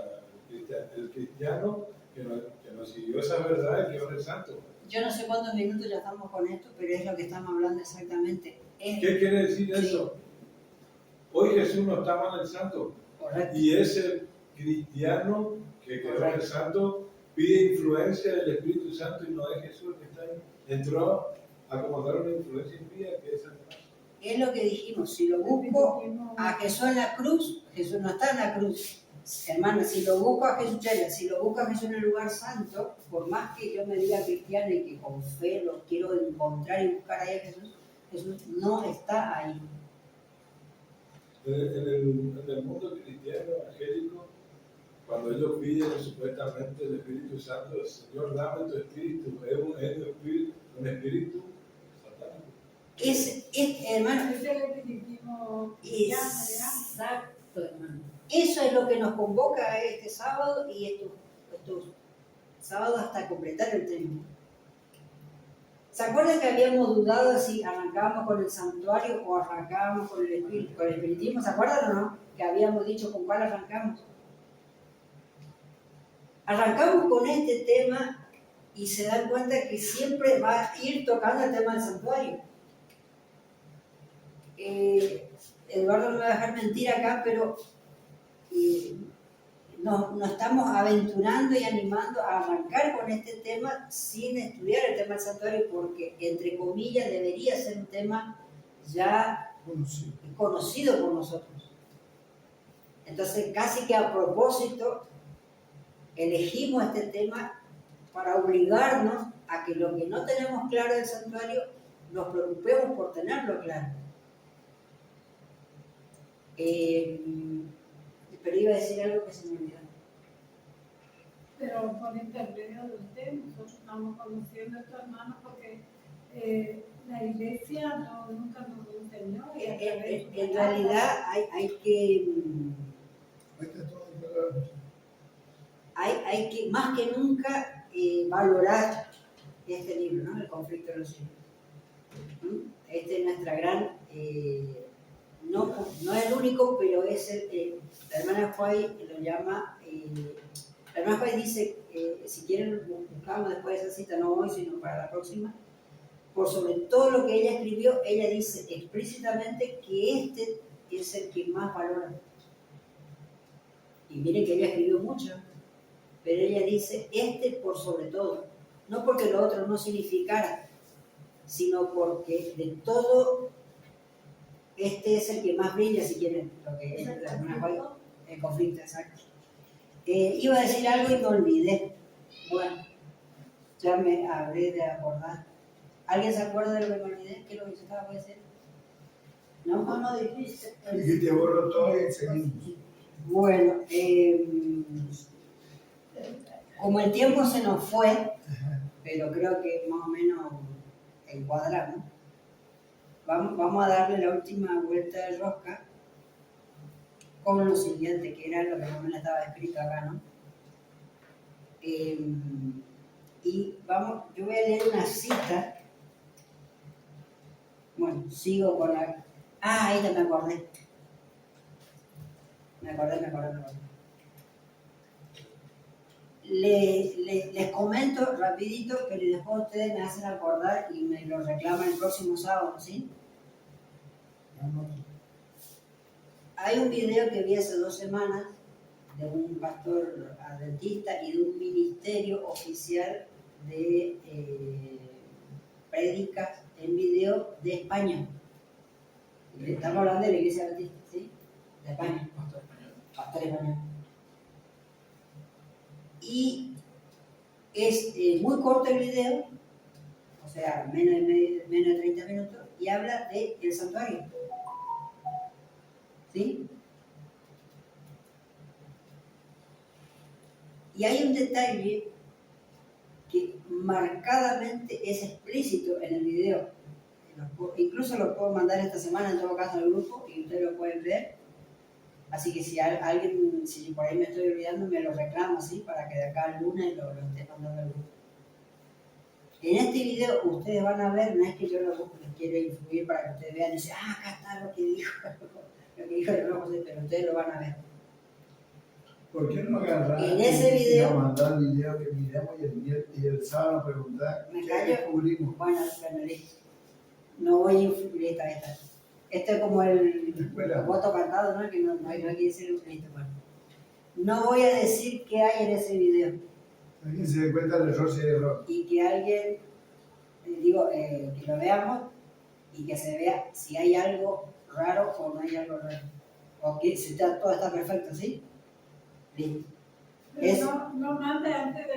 el cristiano que no siguió esa verdad quedó en el santo. Yo no sé cuántos minutos ya estamos con esto, pero es lo que estamos hablando exactamente. ¿Qué quiere decir eso? Hoy Jesús no estaba en el santo. Correcto. Y ese cristiano que quedó en el santo pide influencia del Espíritu Santo y no es Jesús el que está ahí. Entró a acomodar una influencia impía que es Satanás. Es lo que dijimos, si lo busco a Jesús en la cruz, Jesús no está en la cruz. Hermano, si lo busco a Jesús, si lo busco a Jesús en el lugar santo, por más que yo me diga cristiano y que con fe lo quiero encontrar y buscar ahí a Jesús, Jesús no está ahí. En el mundo cristiano evangélico, cuando ellos piden supuestamente el Espíritu Santo, Señor, dame tu Espíritu, es un espíritu satánico. Hermano, Es el espiritismo. exacto, hermano. Eso es lo que nos convoca este sábado y estos sábados hasta completar el templo. ¿Se acuerdan que habíamos dudado si arrancábamos con el santuario o arrancábamos con el espiritismo? ¿Se acuerdan o no? Que habíamos dicho con cuál arrancamos. Arrancamos con este tema y se dan cuenta que siempre va a ir tocando el tema del santuario. Eduardo no me va a dejar mentir acá, pero nos estamos aventurando y animando a arrancar con este tema sin estudiar el tema del santuario, porque, entre comillas, debería ser un tema ya conocido por nosotros. Entonces, casi que a propósito, elegimos este tema para obligarnos a que lo que no tenemos claro del santuario, nos preocupemos por tenerlo claro. Pero iba a decir algo que se me olvidó. Pero por intermedio de usted, nosotros estamos conociendo a estos hermanos porque la iglesia nunca nos lo enseñó. Y En realidad hay que, más que nunca, valorar este libro, ¿no? El conflicto de los siglos. Este es nuestra gran, no es el único, pero es la hermana Huay lo llama, la hermana Huay dice, si quieren buscamos después de esa cita, no hoy, sino para la próxima, por sobre todo lo que ella escribió, ella dice explícitamente que este es el que más valora. Y miren que ella escribió mucho, pero ella dice este por sobre todo, no porque lo otro no significara, sino porque de todo este es el que más brilla, si quieren, lo que es el conflicto, exacto. Iba a decir algo y me olvidé. Bueno, ya me habré de acordar. ¿Alguien se acuerda de lo que me olvidé? ¿Qué es lo que yo estaba por decir? ¿No? No dijiste. Dijiste borro todo y seguimos. Bueno, como el tiempo se nos fue, pero creo que más o menos encuadramos, vamos a darle la última vuelta de rosca con lo siguiente, que era lo que más o menos estaba escrito acá, ¿no? Y vamos, yo voy a leer una cita. Bueno, sigo con la... ahí ya me acordé. Me acordé. Les comento rapidito, pero después ustedes me hacen acordar y me lo reclaman el próximo sábado, ¿sí? Hay un video que vi hace 2 semanas de un pastor adventista y de un ministerio oficial de prédicas en video de España. Estamos hablando de la iglesia adventista, ¿sí? De España. Pastor español. Y es muy corto el video, o sea, menos de 30 minutos, y habla del santuario. ¿Sí? Y hay un detalle que marcadamente es explícito en el video. Incluso lo puedo mandar esta semana en todo caso al grupo y ustedes lo pueden ver. Así que si alguien, si por ahí me estoy olvidando, me lo reclama, ¿sí? Para que de acá al lunes lo esté mandando al grupo. En este video ustedes van a ver, no es que yo les quiera influir para que ustedes vean y dicen, acá está lo que dijo el hermano José, pero ustedes lo van a ver. ¿Por qué no agarrar en ese video, y mandar el video que miremos y el sábado preguntar qué descubrimos? Bueno, listo. No voy a influir esta. Esto es como el voto cantado, ¿no? Que no hay que decir listo. Bueno. No voy a decir qué hay en ese video. Alguien se dé cuenta del error si hay error. Y que alguien, que lo veamos y que se vea si hay algo raro o no hay algo raro. O que si todo está perfecto, ¿sí? Listo. Pero no mande antes de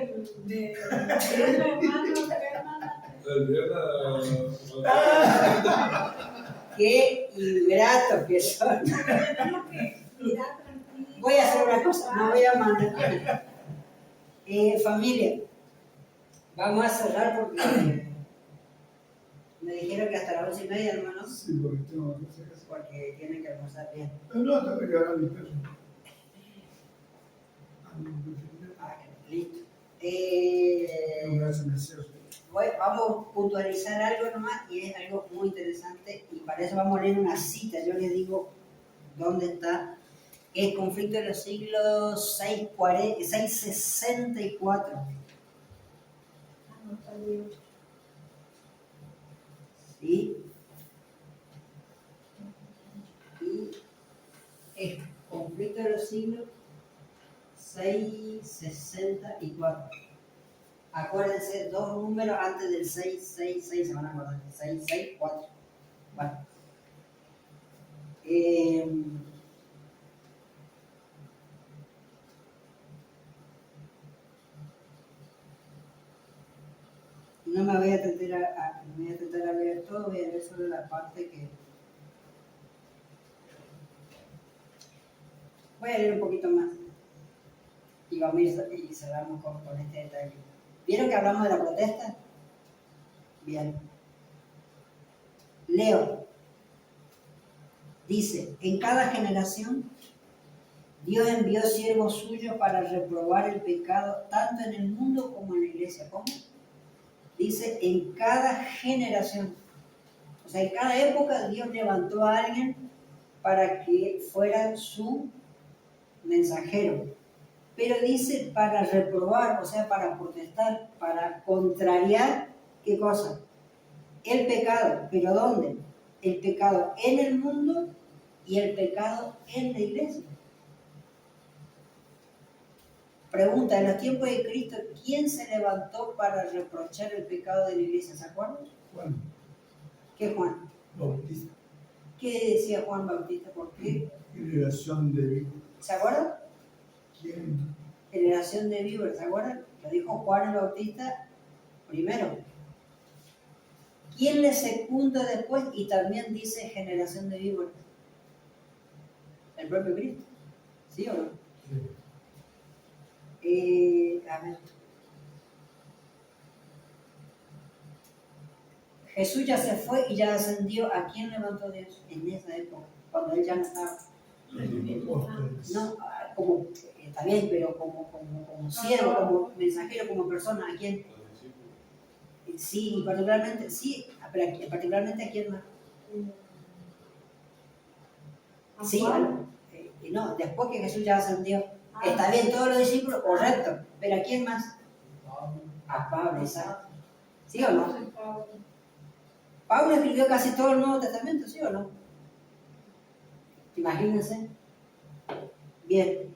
hermano. El viernes. Qué ingratos que son. Voy a hacer una cosa, no voy a mandar. Familia, vamos a cerrar porque me dijeron que hasta las 11:30, hermano. Sí, porque tengo que hacer eso. Porque tienen que almorzar bien. No, tengo que agarrar mi perro. Listo. Vamos a puntualizar algo nomás y es algo muy interesante y para eso vamos a leer una cita. Yo les digo dónde está. El conflicto de los siglos 664. ¿Sí? Y el conflicto de los siglos 664. Acuérdense, dos números antes del 666, se van a acordar, 664. Bueno. No me voy a tratar a leer todo, voy a leer solo la parte que... Voy a leer un poquito más. Y vamos a ir y cerramos con este detalle. ¿Vieron que hablamos de la protesta? Bien. Leo. Dice, en cada generación Dios envió siervos suyos para reprobar el pecado tanto en el mundo como en la iglesia. ¿Cómo? Dice, en cada generación. O sea, en cada época Dios levantó a alguien para que fuera su mensajero. Pero dice para reprobar, o sea, para protestar, para contrariar, ¿qué cosa? El pecado. ¿Pero dónde? El pecado en el mundo y el pecado en la iglesia. Pregunta, en los tiempos de Cristo, ¿quién se levantó para reprochar el pecado de la iglesia? ¿Se acuerdan? Juan ¿Qué Juan? Bautista, ¿Qué decía Juan Bautista? ¿Por qué? generación de víboras. ¿Se acuerdan? ¿Quién? Generación de víboras, ¿se acuerdan? Lo dijo Juan el Bautista primero. ¿Quién le secunda después? Y también dice generación de víboras. El propio Cristo. ¿Sí o no? Sí. A ver. Jesús ya se fue y ya ascendió. ¿A quién levantó Dios en esa época? Cuando él ya no estaba. Los apóstoles. No, como, está bien, pero como siervo, como mensajero, como persona, ¿a quién? Sí, y particularmente, sí, pero particularmente ¿a quién más? Sí, no, después que Jesús ya ascendió. Está bien, todos los discípulos, correcto, pero ¿a quién más? A Pablo, exacto. ¿Sí o no? Pablo escribió casi todo el Nuevo Testamento, ¿sí o no? Imagínense. Bien.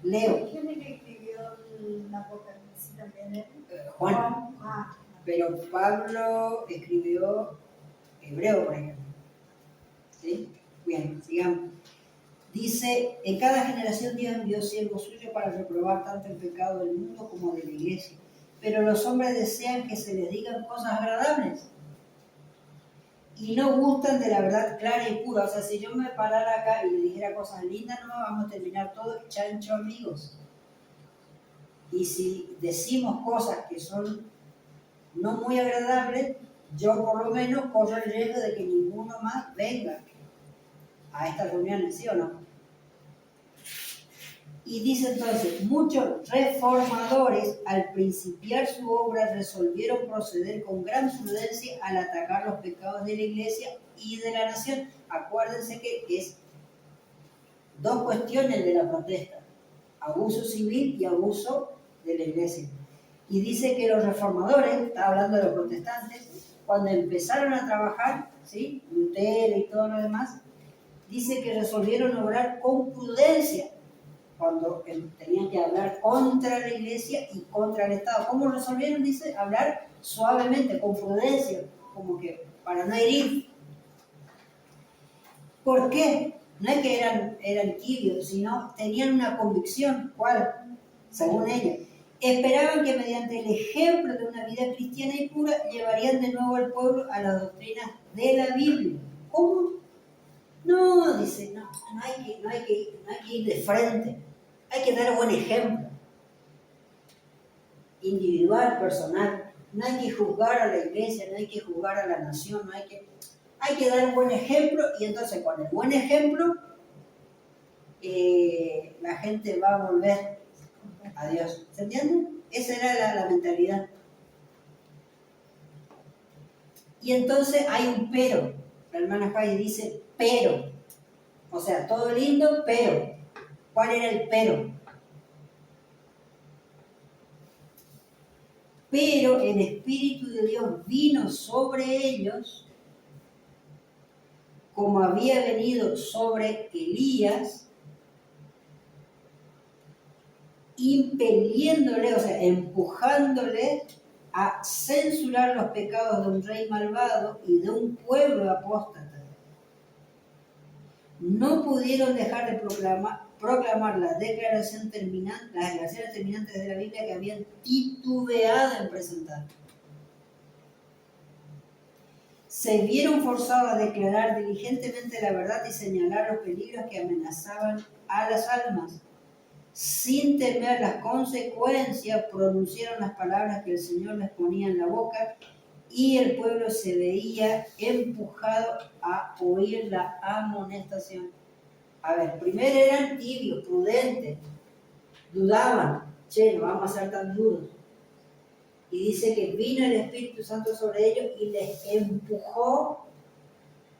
Leo. ¿Quién es que escribió el Apocalipsis también? Juan. Pero Pablo escribió Hebreo, por ejemplo. ¿Sí? Bien, sigamos. Dice, en cada generación Dios envió siervos suyos para reprobar tanto el pecado del mundo como de la iglesia. Pero los hombres desean que se les digan cosas agradables y no gustan de la verdad clara y pura. O sea, si yo me parara acá y le dijera cosas lindas, no vamos a terminar todos chancho amigos. Y si decimos cosas que son no muy agradables, yo por lo menos corro el riesgo de que ninguno más venga a estas reuniones, ¿sí o no? Y dice entonces, muchos reformadores al principiar su obra resolvieron proceder con gran prudencia al atacar los pecados de la iglesia y de la nación. Acuérdense que es dos cuestiones de la protesta, abuso civil y abuso de la iglesia. Y dice que los reformadores, está hablando de los protestantes, cuando empezaron a trabajar, ¿sí? Lutero y todo lo demás, dice que resolvieron obrar con prudencia cuando tenían que hablar contra la iglesia y contra el Estado. ¿Cómo resolvieron? Dice, hablar suavemente, con prudencia, como que para no herir. ¿Por qué? No es que eran tibios, sino tenían una convicción. ¿Cuál? Según ella. Esperaban que mediante el ejemplo de una vida cristiana y pura llevarían de nuevo al pueblo a las doctrinas de la Biblia. ¿Cómo? No, dice, no hay que ir de frente. Hay que dar buen ejemplo. Individual, personal. No hay que juzgar a la iglesia, no hay que juzgar a la nación, hay que dar un buen ejemplo, y entonces con el buen ejemplo la gente va a volver a Dios. ¿Se entiende? Esa era la mentalidad. Y entonces hay un pero. La hermana Fay dice pero. O sea, todo lindo, pero. ¿Cuál era el pero? Pero el Espíritu de Dios vino sobre ellos, como había venido sobre Elías impeliéndole, o sea, empujándole a censurar los pecados de un rey malvado y de un pueblo apóstata. No pudieron dejar de proclamar las declaraciones terminantes de la Biblia que habían titubeado en presentar. Se vieron forzados a declarar diligentemente la verdad y señalar los peligros que amenazaban a las almas. Sin temer las consecuencias, pronunciaron las palabras que el Señor les ponía en la boca y el pueblo se veía empujado a oír la amonestación. A ver, primero eran tibios, prudentes, dudaban, no vamos a ser tan duros. Y dice que vino el Espíritu Santo sobre ellos y les empujó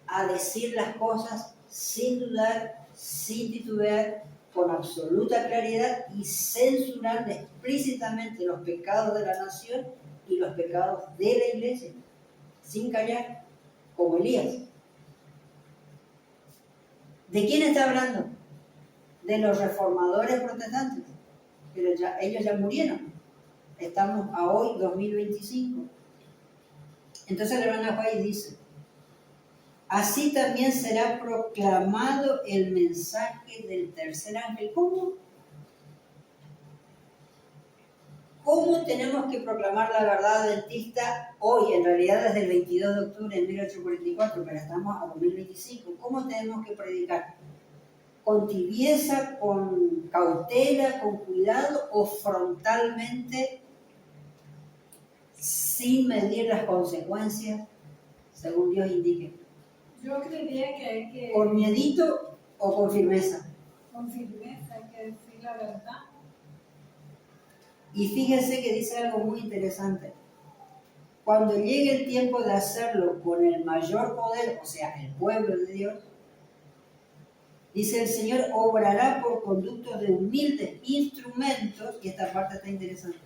a decir las cosas sin dudar, sin titubear, con absoluta claridad y censurando explícitamente los pecados de la nación y los pecados de la iglesia, sin callar, como Elías. ¿De quién está hablando? De los reformadores protestantes, pero ellos ya murieron. Estamos a hoy, 2025. Entonces la hermana White dice, así también será proclamado el mensaje del tercer ángel. ¿Cómo? ¿Cómo tenemos que proclamar la verdad adventista hoy? En realidad desde el 22 de octubre de 1844, pero estamos a 2025. ¿Cómo tenemos que predicar? ¿Con tibieza, con cautela, con cuidado o frontalmente, sin medir las consecuencias, según Dios indique? Yo creería que hay que... ¿Con miedito o con firmeza? Con firmeza, hay que decir la verdad. Y fíjense que dice algo muy interesante. Cuando llegue el tiempo de hacerlo con el mayor poder, o sea, el pueblo de Dios, dice el Señor, obrará por conductos de humildes instrumentos, y esta parte está interesante,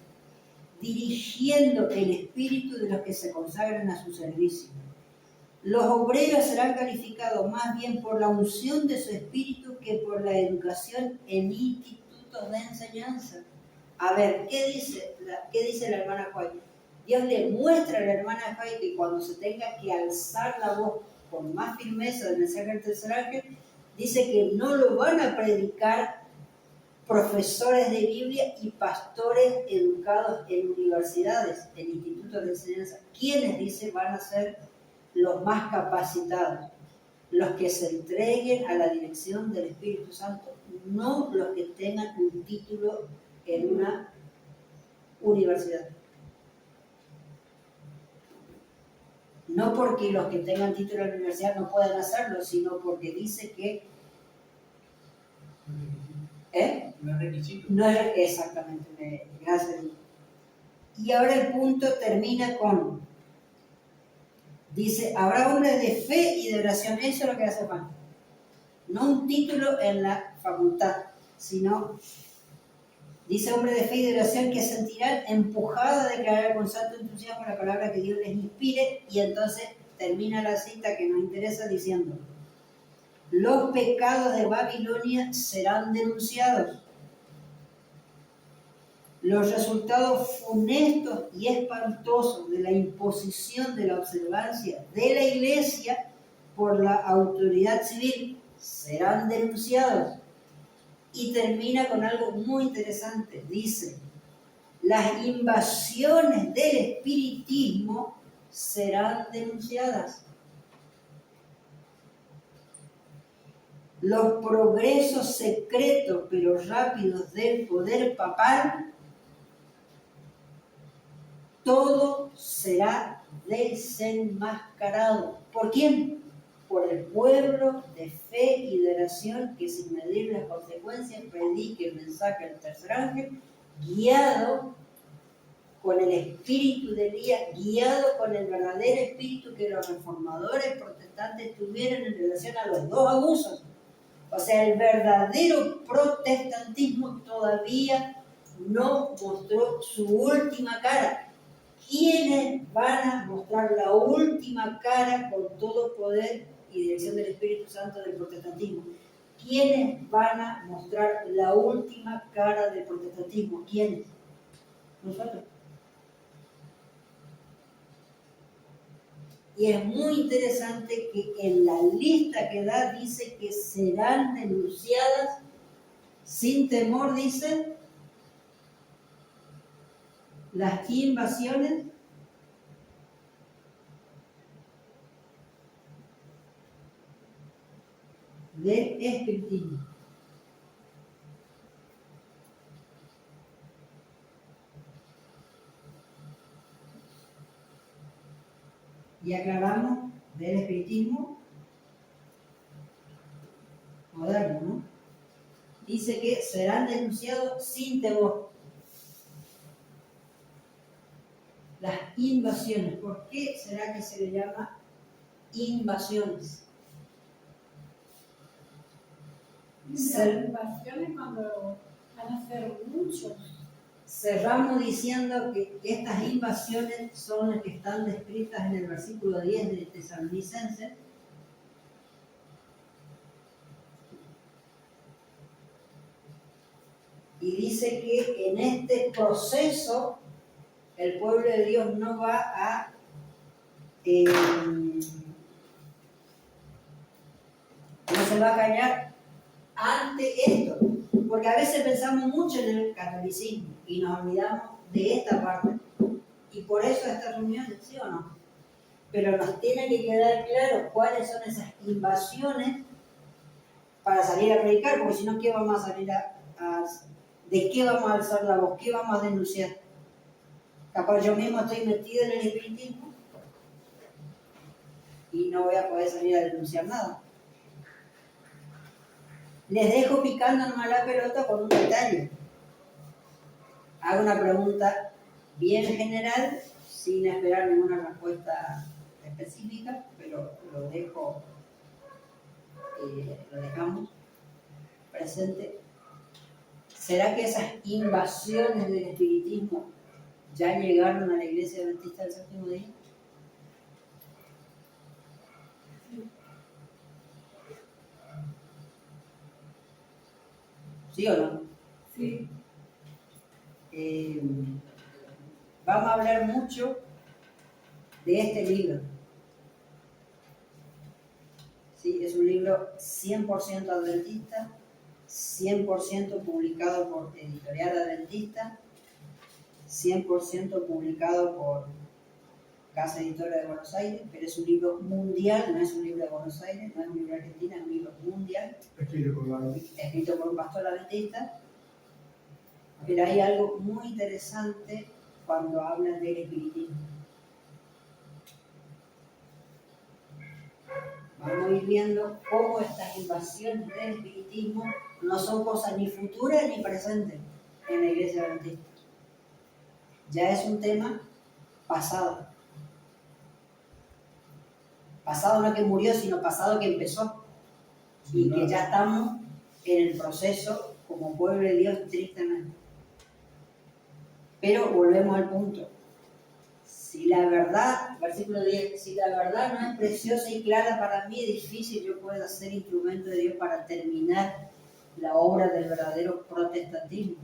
dirigiendo el espíritu de los que se consagran a su servicio. Los obreros serán calificados más bien por la unción de su espíritu que por la educación en institutos de enseñanza. A ver, ¿qué dice la hermana White? Dios le muestra a la hermana White que cuando se tenga que alzar la voz con más firmeza del mensaje del tercer ángel, dice que no lo van a predicar profesores de Biblia y pastores educados en universidades, en institutos de enseñanza. ¿Quiénes, dice, van a ser los más capacitados? Los que se entreguen a la dirección del Espíritu Santo, no los que tengan un título en una universidad. No porque los que tengan título en la universidad no puedan hacerlo, sino porque dice que no es requisito. no es exactamente, gracias. Y ahora el punto termina con, dice, habrá hombres de fe y de oración. Eso es lo que hace falta. No un título en la facultad, sino, dice, hombres de fe y de oración que sentirán empujados a declarar con santo entusiasmo la palabra que Dios les inspire. Y entonces termina la cita que nos interesa diciendo, los pecados de Babilonia serán denunciados. Los resultados funestos y espantosos de la imposición de la observancia de la Iglesia por la autoridad civil serán denunciados. Y termina con algo muy interesante. Dice, las invasiones del espiritismo serán denunciadas. Los progresos secretos pero rápidos del poder papal, todo será desenmascarado. ¿Por quién? Por el pueblo de fe y de oración que sin medir las consecuencias predique el mensaje del tercer ángel, guiado con el espíritu de Elías, guiado con el verdadero espíritu que los reformadores protestantes tuvieron en relación a los dos abusos. O sea, el verdadero protestantismo todavía no mostró su última cara. ¿Quiénes van a mostrar la última cara con todo poder y dirección del Espíritu Santo del protestantismo? ¿quiénes van a mostrar la última cara del protestantismo? ¿Quiénes? Nosotros. Y es muy interesante que en la lista que da dice que serán denunciadas sin temor, dice, las invasiones del espiritismo. Y aclaramos del espiritismo moderno, ¿no? Dice que serán denunciados sin temor. Las invasiones. ¿Por qué será que se le llama invasiones? Las invasiones cuando van a ser muchos. Cerramos diciendo que estas invasiones son las que están descritas en el versículo 10 de Tesalonicenses. Y dice que en este proceso el pueblo de Dios no va a no se va a callar ante esto, porque a veces pensamos mucho en el catolicismo y nos olvidamos de esta parte, y por eso estas reuniones, ¿sí o no? Pero nos tiene que quedar claro cuáles son esas invasiones para salir a predicar, porque si no, ¿qué vamos a salir de qué vamos a alzar la voz? ¿Qué vamos a denunciar? Capaz yo mismo estoy metido en el espiritismo y no voy a poder salir a denunciar nada. Les dejo picando nomás la pelota con un detalle. Hago una pregunta bien general, sin esperar ninguna respuesta específica, pero lo dejamos presente. ¿Será que esas invasiones del espiritismo ya llegaron a la Iglesia Adventista del Séptimo Día? ¿Sí o no? Sí. Vamos a hablar mucho de este libro. ¿Sí? Es un libro 100% adventista, 100% publicado por Editorial Adventista, 100% publicado por Casa Editora de Buenos Aires, pero es un libro mundial, no es un libro de Buenos Aires, no es un libro de Argentina, es un libro mundial. Escrito por un pastor adventista. Pero hay algo muy interesante cuando hablan del espiritismo. Vamos a ir viendo cómo estas invasiones del espiritismo no son cosas ni futuras ni presentes en la Iglesia Adventista. Ya es un tema pasado. Pasado no que murió, sino pasado que empezó. Y que ya estamos en el proceso como pueblo de Dios, tristemente. Pero volvemos al punto. Si la verdad, versículo 10, si la verdad no es preciosa y clara para mí, es difícil yo pueda ser instrumento de Dios para terminar la obra del verdadero protestantismo.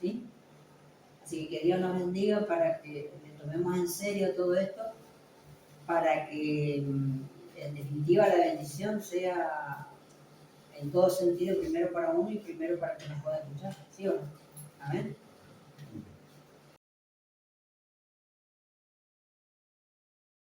¿Sí? Así que Dios nos bendiga para que le tomemos en serio todo esto, para que en definitiva la bendición sea en todo sentido, primero para uno y primero para que nos pueda escuchar. ¿Sí o no? Amén.